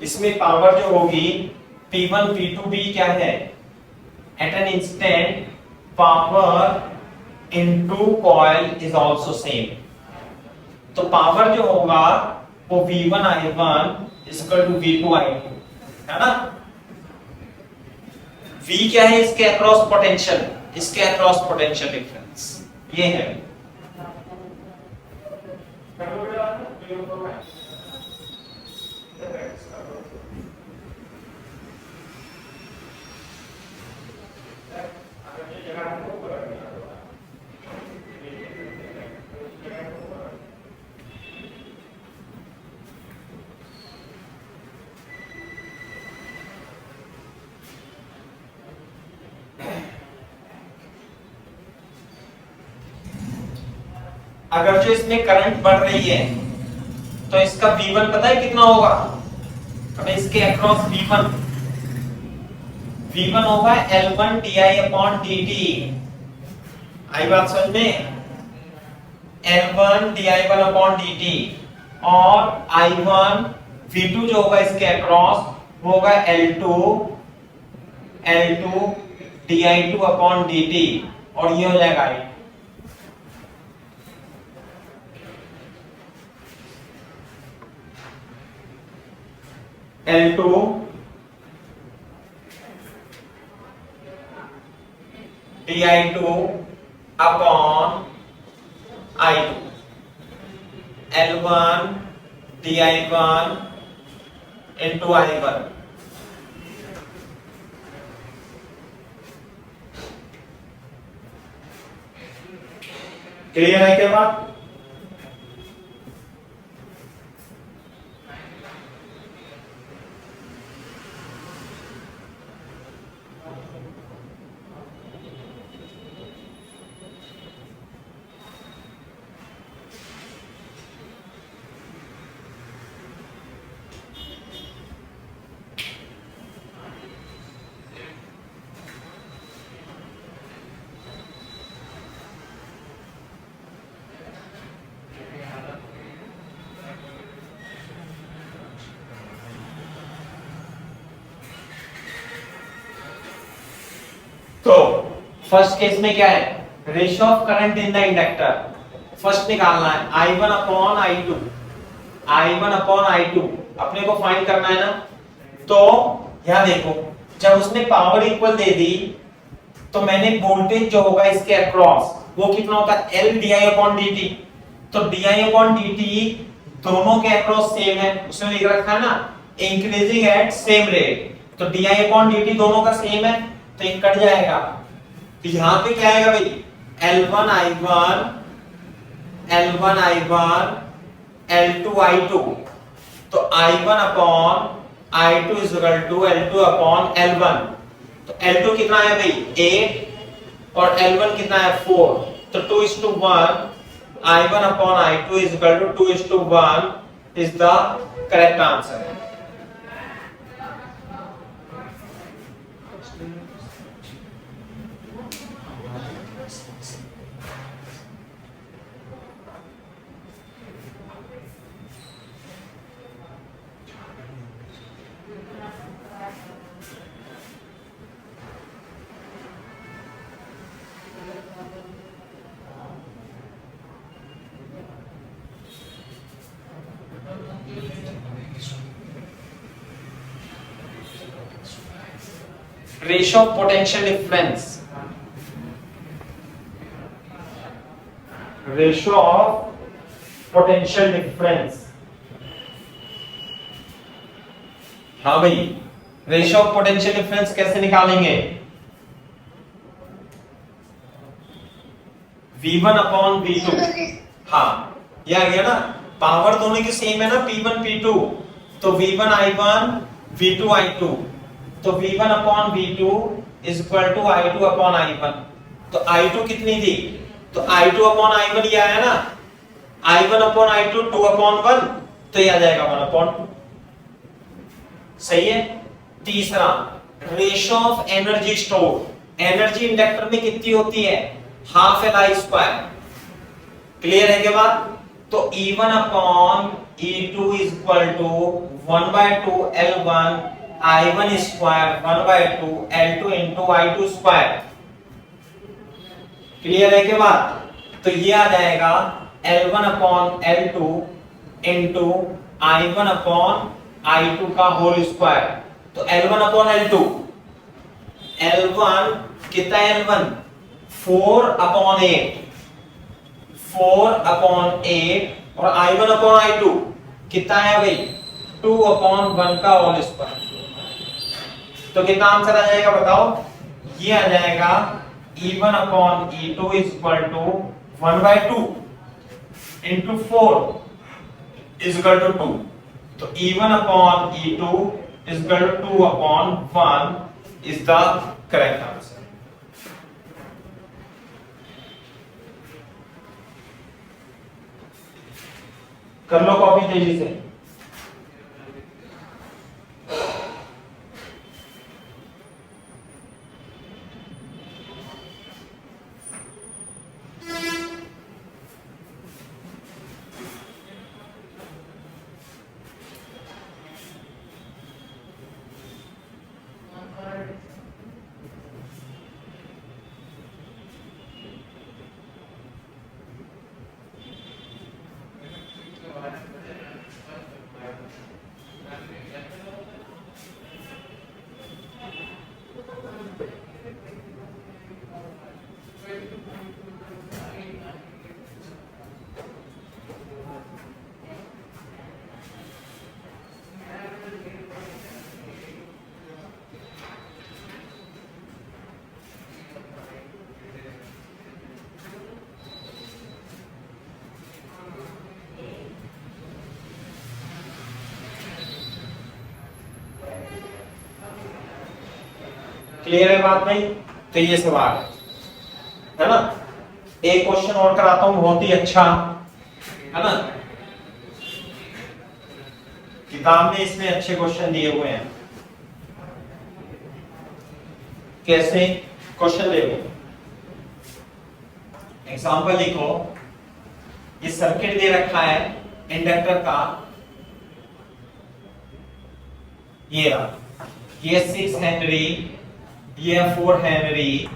इसमें पावर जो होगी P1 P2 B क्या है? At an instant power into coil is also same. तो पावर जो होगा वो V1 I1 equal to V2 I2 है ना। V क्या है? इसके अक्रॉस पोटेंशियल, इसके अक्रॉस पोटेंशियल डिफरेंस ये है। अगर जो इसमें करंट बढ़ रही है तो इसका V1 पता है कितना होगा? अब इसके अक्रॉस V1 होगा L1 di अपॉन dt। आई बात समझ में? L1 di1 अपॉन dt और I1 V2 जो होगा इसके अक्रॉस वो होगा L2 di2 अपॉन dt और ये हो जाएगा I। L2 di2 upon i2, L1 di1 into i1। Clear है क्या बात? तो फर्स्ट केस में क्या है, ratio of current in the inductor first निकालना है, I1 upon I2, I1 upon I2 अपने को फाइंड करना है ना। तो यहां देखो, जब उसने पावर इक्वल दे दी तो मैंने वोल्टेज जो होगा इसके अक्रॉस वो कितना होता है, L di अपॉन dt। तो di अपॉन dt दोनों के अक्रॉस सेम है, उसने लिख रखा है ना इंक्रीजिंग एट सेम रेट। तो di अपॉन dt दोनों का सेम है तो ये कट जाएगा। तो यहां पे क्या आएगा भाई, L1 I1 L1 I1 L2 I2। तो I1 upon I2 is equal to L2 upon L1। तो L2 कितना है भाई 8 और L1 कितना है 4। तो 2:1 I1 upon I2 is equal to 2:1 is the correct answer. Ratio of potential difference, ratio of potential difference। हाँ भाई, रेशियो ऑफ पोटेंशियल डिफरेंस कैसे निकालेंगे, V1 अपॉन V2। हाँ ये आ गया ना, पावर दोनों की सेम है ना P1 P2। तो V1 I1 V2 I2। तो V1 upon V2 is equal to I2 upon I1। तो I2 कितनी थी, तो I2 अपॉन I1 ये आया ना, I1 अपॉन I2 2 अपॉन 1, तो ये आ जाएगा 1 अपॉन 2। सही है। तीसरा, ratio of energy store, energy inductor में कितनी होती है, हाफ Li स्क्वायर। क्लियर है क्या बात? तो E1 upon E2 is equal to 1/2 L1 I1 square 1/2 L2 into I2 square. Clear है क्या बात? तो ये आ जाएगा L1 upon L2 into I1 upon I2 का होल स्क्वायर। तो L1 अपॉन L2, L1 कितना है, L1 4 अपॉन 8, 4 अपॉन 8 और I1 अपॉन I2 कितना है भाई 2 अपॉन 1 का होल स्क्वायर। तो कितना आंसर आ जाएगा बताओ, ये आ जाएगा E1 upon E2 is equal to 1/2 into 4 is equal to 2। तो E1 upon E2 is equal to 2 upon 1 is the correct answer. कर लो कॉपी तेजी से। क्लियर है बात भाई? तो ये सवाल है ना। एक क्वेश्चन और कराता हूं, बहुत ही अच्छा है ना, किताब में इसमें अच्छे क्वेश्चन दिए हुए हैं। कैसे क्वेश्चन देखो, एग्जांपल लिखो, ये सर्किट दे रखा है इंडक्टर का, ये रहा, ये 6 हेनरी, ये है 4 हेनरी,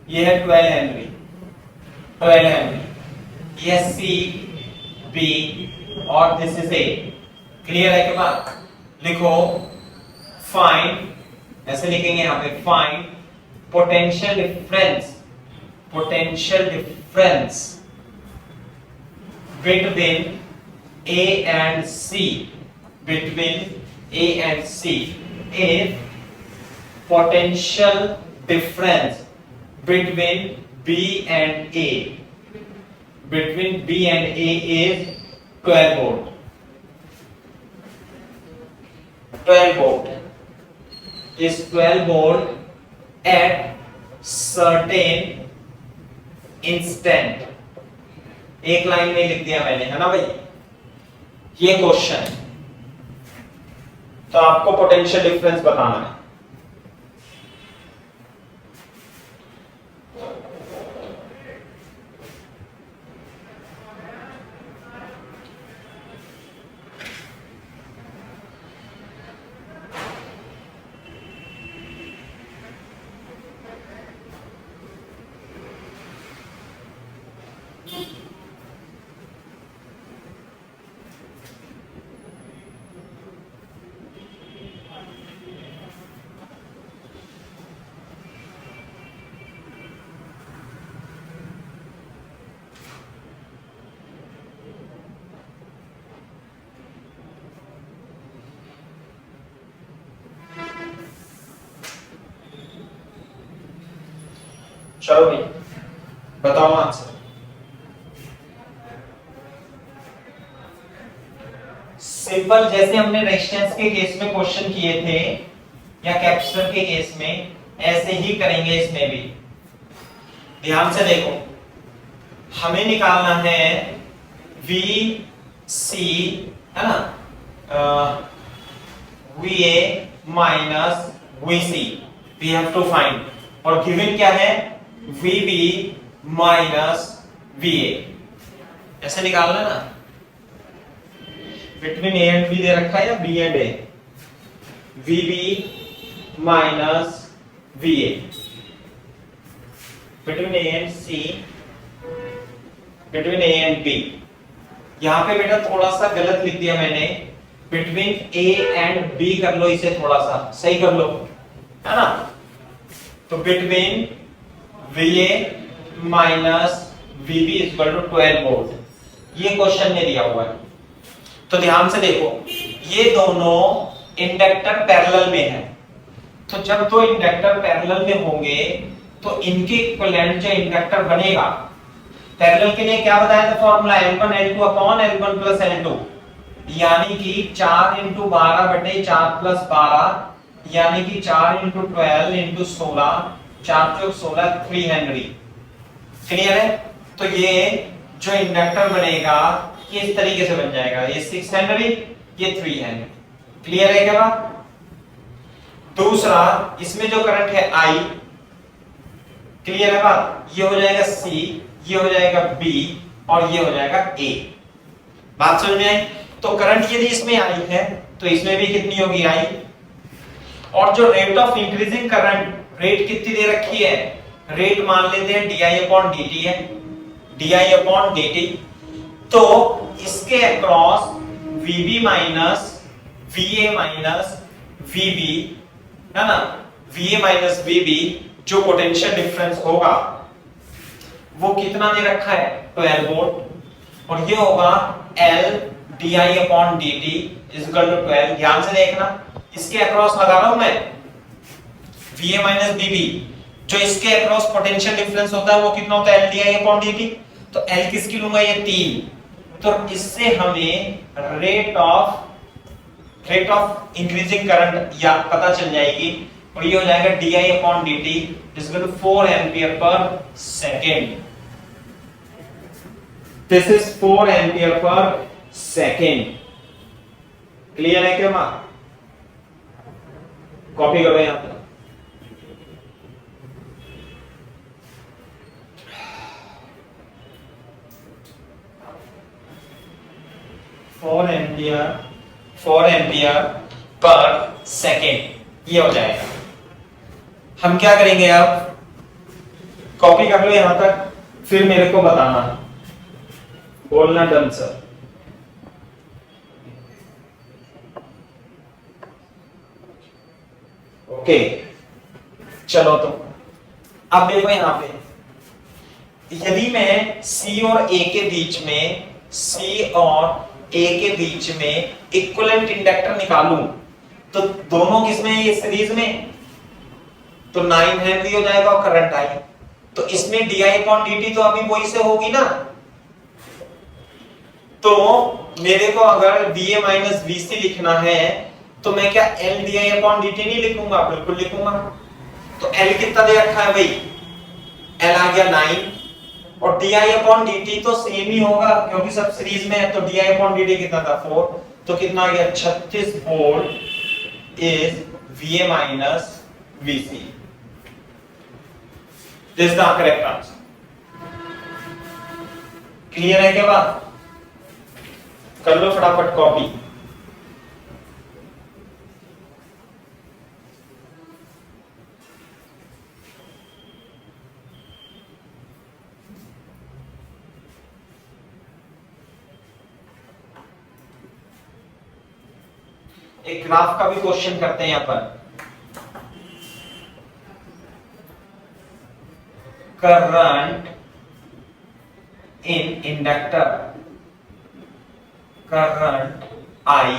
ये है 12 हेनरी, 12 हेनरी, ये सी बी और दिस इज ए। क्लियर है के बाद लिखो फाइंड, ऐसे लिखेंगे यहां पे, find potential difference, potential difference between A and C, between A and C, if potential difference between B and A, between B and A is 12 volt, 12 volt is 12 volt at certain instant। एक line में लिख दिया मैंने, है ना भाई, ये question है, तो आपको पोटेंशियल डिफरेंस बताना है। चलो भाई बताओ आंसर। सिंपल, जैसे हमने रेजिस्टेंस के केस में क्वेश्चन किए थे या कैपेसिटर के केस में, ऐसे ही करेंगे इसमें भी। ध्यान से देखो, हमें निकालना है वी सी, है ना, V A minus V C, we have to find, और गिवन क्या है, V B minus V A, ऐसे निकालना ना। बिटवीन ए एंड बी दे रखा है या B and A, V B minus V A, between A and C, between A and B. यहां पे बेटा थोड़ा सा गलत लिख दिया मैंने, बिटवीन ए एंड बी कर लो, इसे थोड़ा सा सही कर लो, है ना। तो between V A minus V B equal to 12 volt, ये क्वेश्चन में दिया हुआ है। तो ध्यान से देखो, ये दोनों इंडक्टर पैरेलल में है, तो जब दो इंडक्टर पैरेलल में होंगे तो इनके इक्विवेलेंट जो इंडक्टर बनेगा, पैरेलल के लिए क्या बताया था formula, L1 L2 upon L1 plus L2, यानी कि 4 इंटू 12 बटे 4 प्लस 12, यानी कि 4 इंटू 12 इंटू 16, 4 चौक 16, 3 हेनरी। क्लियर है? तो ये जो इंडक्टर बनेगा ये इस तरीके से बन जाएगा, ये 6 हेनरी, ये 3 हेनरी। क्लियर है क्या बात? दूसरा, इसमें जो करंट है I, क्लियर है बात, ये हो जाएगा C, ये हो जाएगा B और ये हो जाएगा A। बात समझ में आई? तो करंट यदि इसमें I है तो इसमें भी कितनी होगी I, और जो rate of increasing current, rate कितनी दे रखी है, रेट मान लेते हैं di/dt है, di/dt। तो इसके across VB minus VA minus VB, है ना, VA माइनस VB जो पोटेंशियल डिफरेंस होगा वो कितना दे रखा है, 12 वोल्ट, और ये होगा L di/dt इक्वल टू 12। ध्यान से देखना, इसके अक्रॉस लगा रहा हूं मैं VA माइनस VB, जो इसके अक्रॉस पोटेंशियल डिफरेंस होता है वो कितना होता है, L di/dt। तो L किसकी लूंगा, ये 3, तो इससे हमें rate of rate of increasing current या पता चल जाएगी, और ये हो जाएगा di/dt is equal to 4 ampere per second. This is 4 ampere per second. Clear है क्या बात? कॉपी करो यहां पर। फोर एम्पियर पर सेकेंड ये हो जाएगा। हम क्या करेंगे अब, कॉपी कर लो यहां तक, फिर मेरे को बताना, बोलना डन सर। ओके चलो, तो अब देखो यहां पे, यदि मैं C और A के बीच में, C और A के बीच में इक्विवेलेंट इंडक्टर निकालूं, तो दोनों किसमें है ये सीरीज में, तो 9 हेनरी हो जाएगा और करंट आई, तो इसमें di/dt तो अभी वही से होगी ना। तो मेरे को अगर VA माइनस VC लिखना है तो मैं क्या L di/dt नहीं लिखूंगा? बिल्कुल लिखूंगा। तो L कितना दे रखा है भाई, L आ गया 9, और di/dt तो सेम ही होगा क्योंकि सब सीरीज में है, तो di/dt कितना था 4, तो कितना आ गया 36 volt is VA minus VC। This the correct answer. Clear है क्या बात? कर लो फटाफट कॉपी। एक ग्राफ का भी क्वेश्चन करते हैं यहां पर। Current in inductor, current I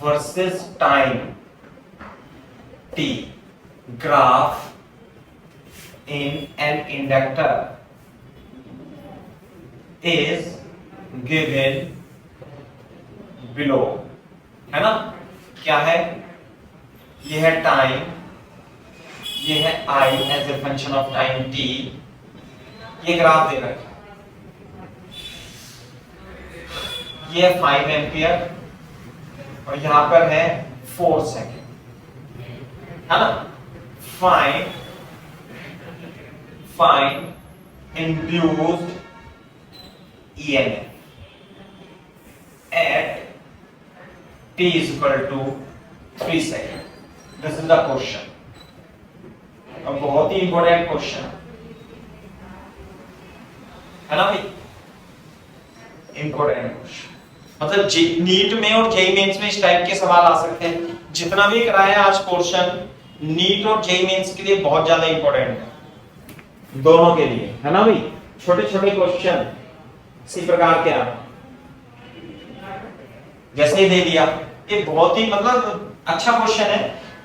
versus time t, graph in an inductor is given below, है ना? क्या है? यह है टाइम, यह है I as a function of time t, ये ग्राफ दे रखा है, ये 5 एम्पियर और यहां पर है 4 सेकेंड, है ना? Find induced EMF at t is equal to 3 seconds. This is the question. अब बहुत ही इंपॉर्टेंट क्वेश्चन है ना भाई, इंपॉर्टेंट क्वेश्चन। मतलब नीट में और जेईई मेंस में इस टाइप के सवाल आ सकते हैं। जितना भी कराया आज पोर्शन, नीट और जेईई मेंस के लिए बहुत ज्यादा इंपॉर्टेंट है, दोनों के लिए, है ना भाई? छोटे छोटे क्वेश्चन इसी प्रकार के आप जैसे ही दे दिया, ये बहुत ही मतलब अच्छा क्वेश्चन है,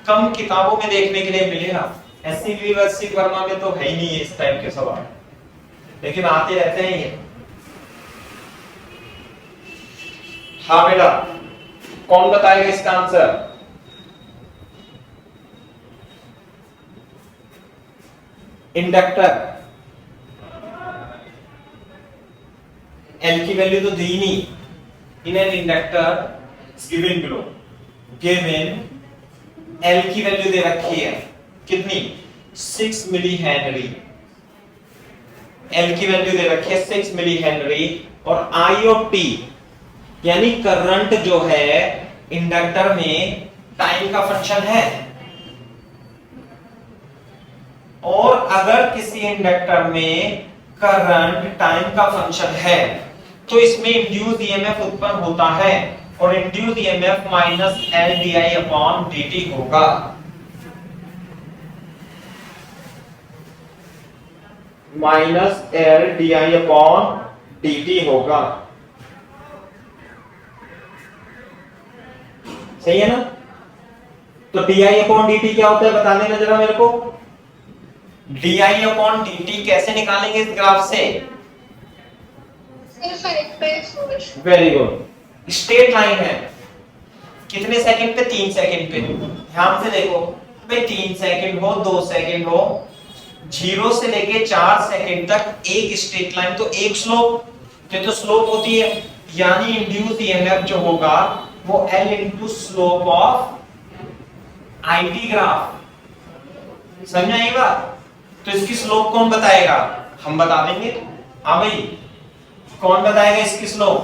कम किताबों में देखने के लिए मिलेगा। एससी यूनिवर्सिटी वर्मा में तो है ही नहीं इस टाइप के सवाल, लेकिन आते रहते हैं ये। हाँ बेटा, कौन बताएगा इसका आंसर? इंडक्टर, एल की वैल्यू तो दी नहीं, in an inductor given below, given L की वैल्यू दे रखी है कितनी, 6 मिली हेनरी, एल की वैल्यू दे रखी है 6 मिली हेनरी, और आई और टी यानी करंट जो है इंडक्टर में टाइम का फंक्शन है। और अगर किसी इंडक्टर में करंट टाइम का फंक्शन है तो इसमें इंड्यूस ईएमएफ उत्पन्न होता है, और induced EMF minus L D I upon D T होगा। Minus L D I upon D T होगा, सही है ना? तो D I upon D T क्या होता है बता देना जरा मेरे को। D I upon D T कैसे निकालेंगे इस ग्राफ से? वेरी गुड, स्ट्रेट लाइन है, कितने सेकंड पे? 3 सेकंड पे। ध्यान से देखो भाई, 3 सेकंड हो 2 सेकंड हो, 0 से लेके 4 सेकंड तक एक स्ट्रेट लाइन, तो एक स्लोप, तो स्लोप होती है, यानी इंड्यूस ईएमएफ जो होगा वो L into slope of IT graph. समझ में आई बात? तो इसकी स्लोप कौन बताएगा? हम बता देंगे। हाँ भाई, कौन बताएगा इसकी स्लोप?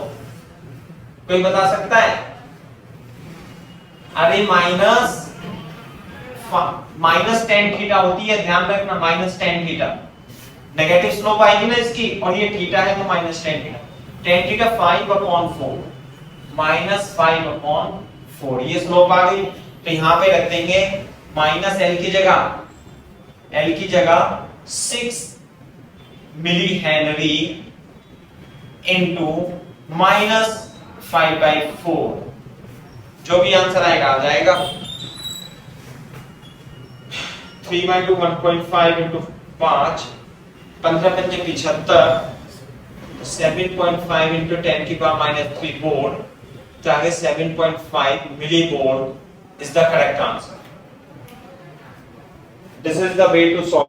कोई बता सकता है? अरे माइनस टेन थीटा होती है, ध्यान रखना, minus tan theta negative slope आएगी ना इसकी, और ये थीटा है तो minus tan theta. Tan theta 5/4 minus 5/4, ये स्लोप आ गई। तो यहां पे रख देंगे माइनस एल की जगह 6 मिली हेनरी इंटू माइनस 5/4, जो भी आंसर आएगा आ जाएगा। 3/2 1.5 इंटू 5, 15×5 = 75, 7.5 इंटू 10⁻³ वोल्ट, तो आगे 7.5 milli volt is the correct answer. This is the way to solve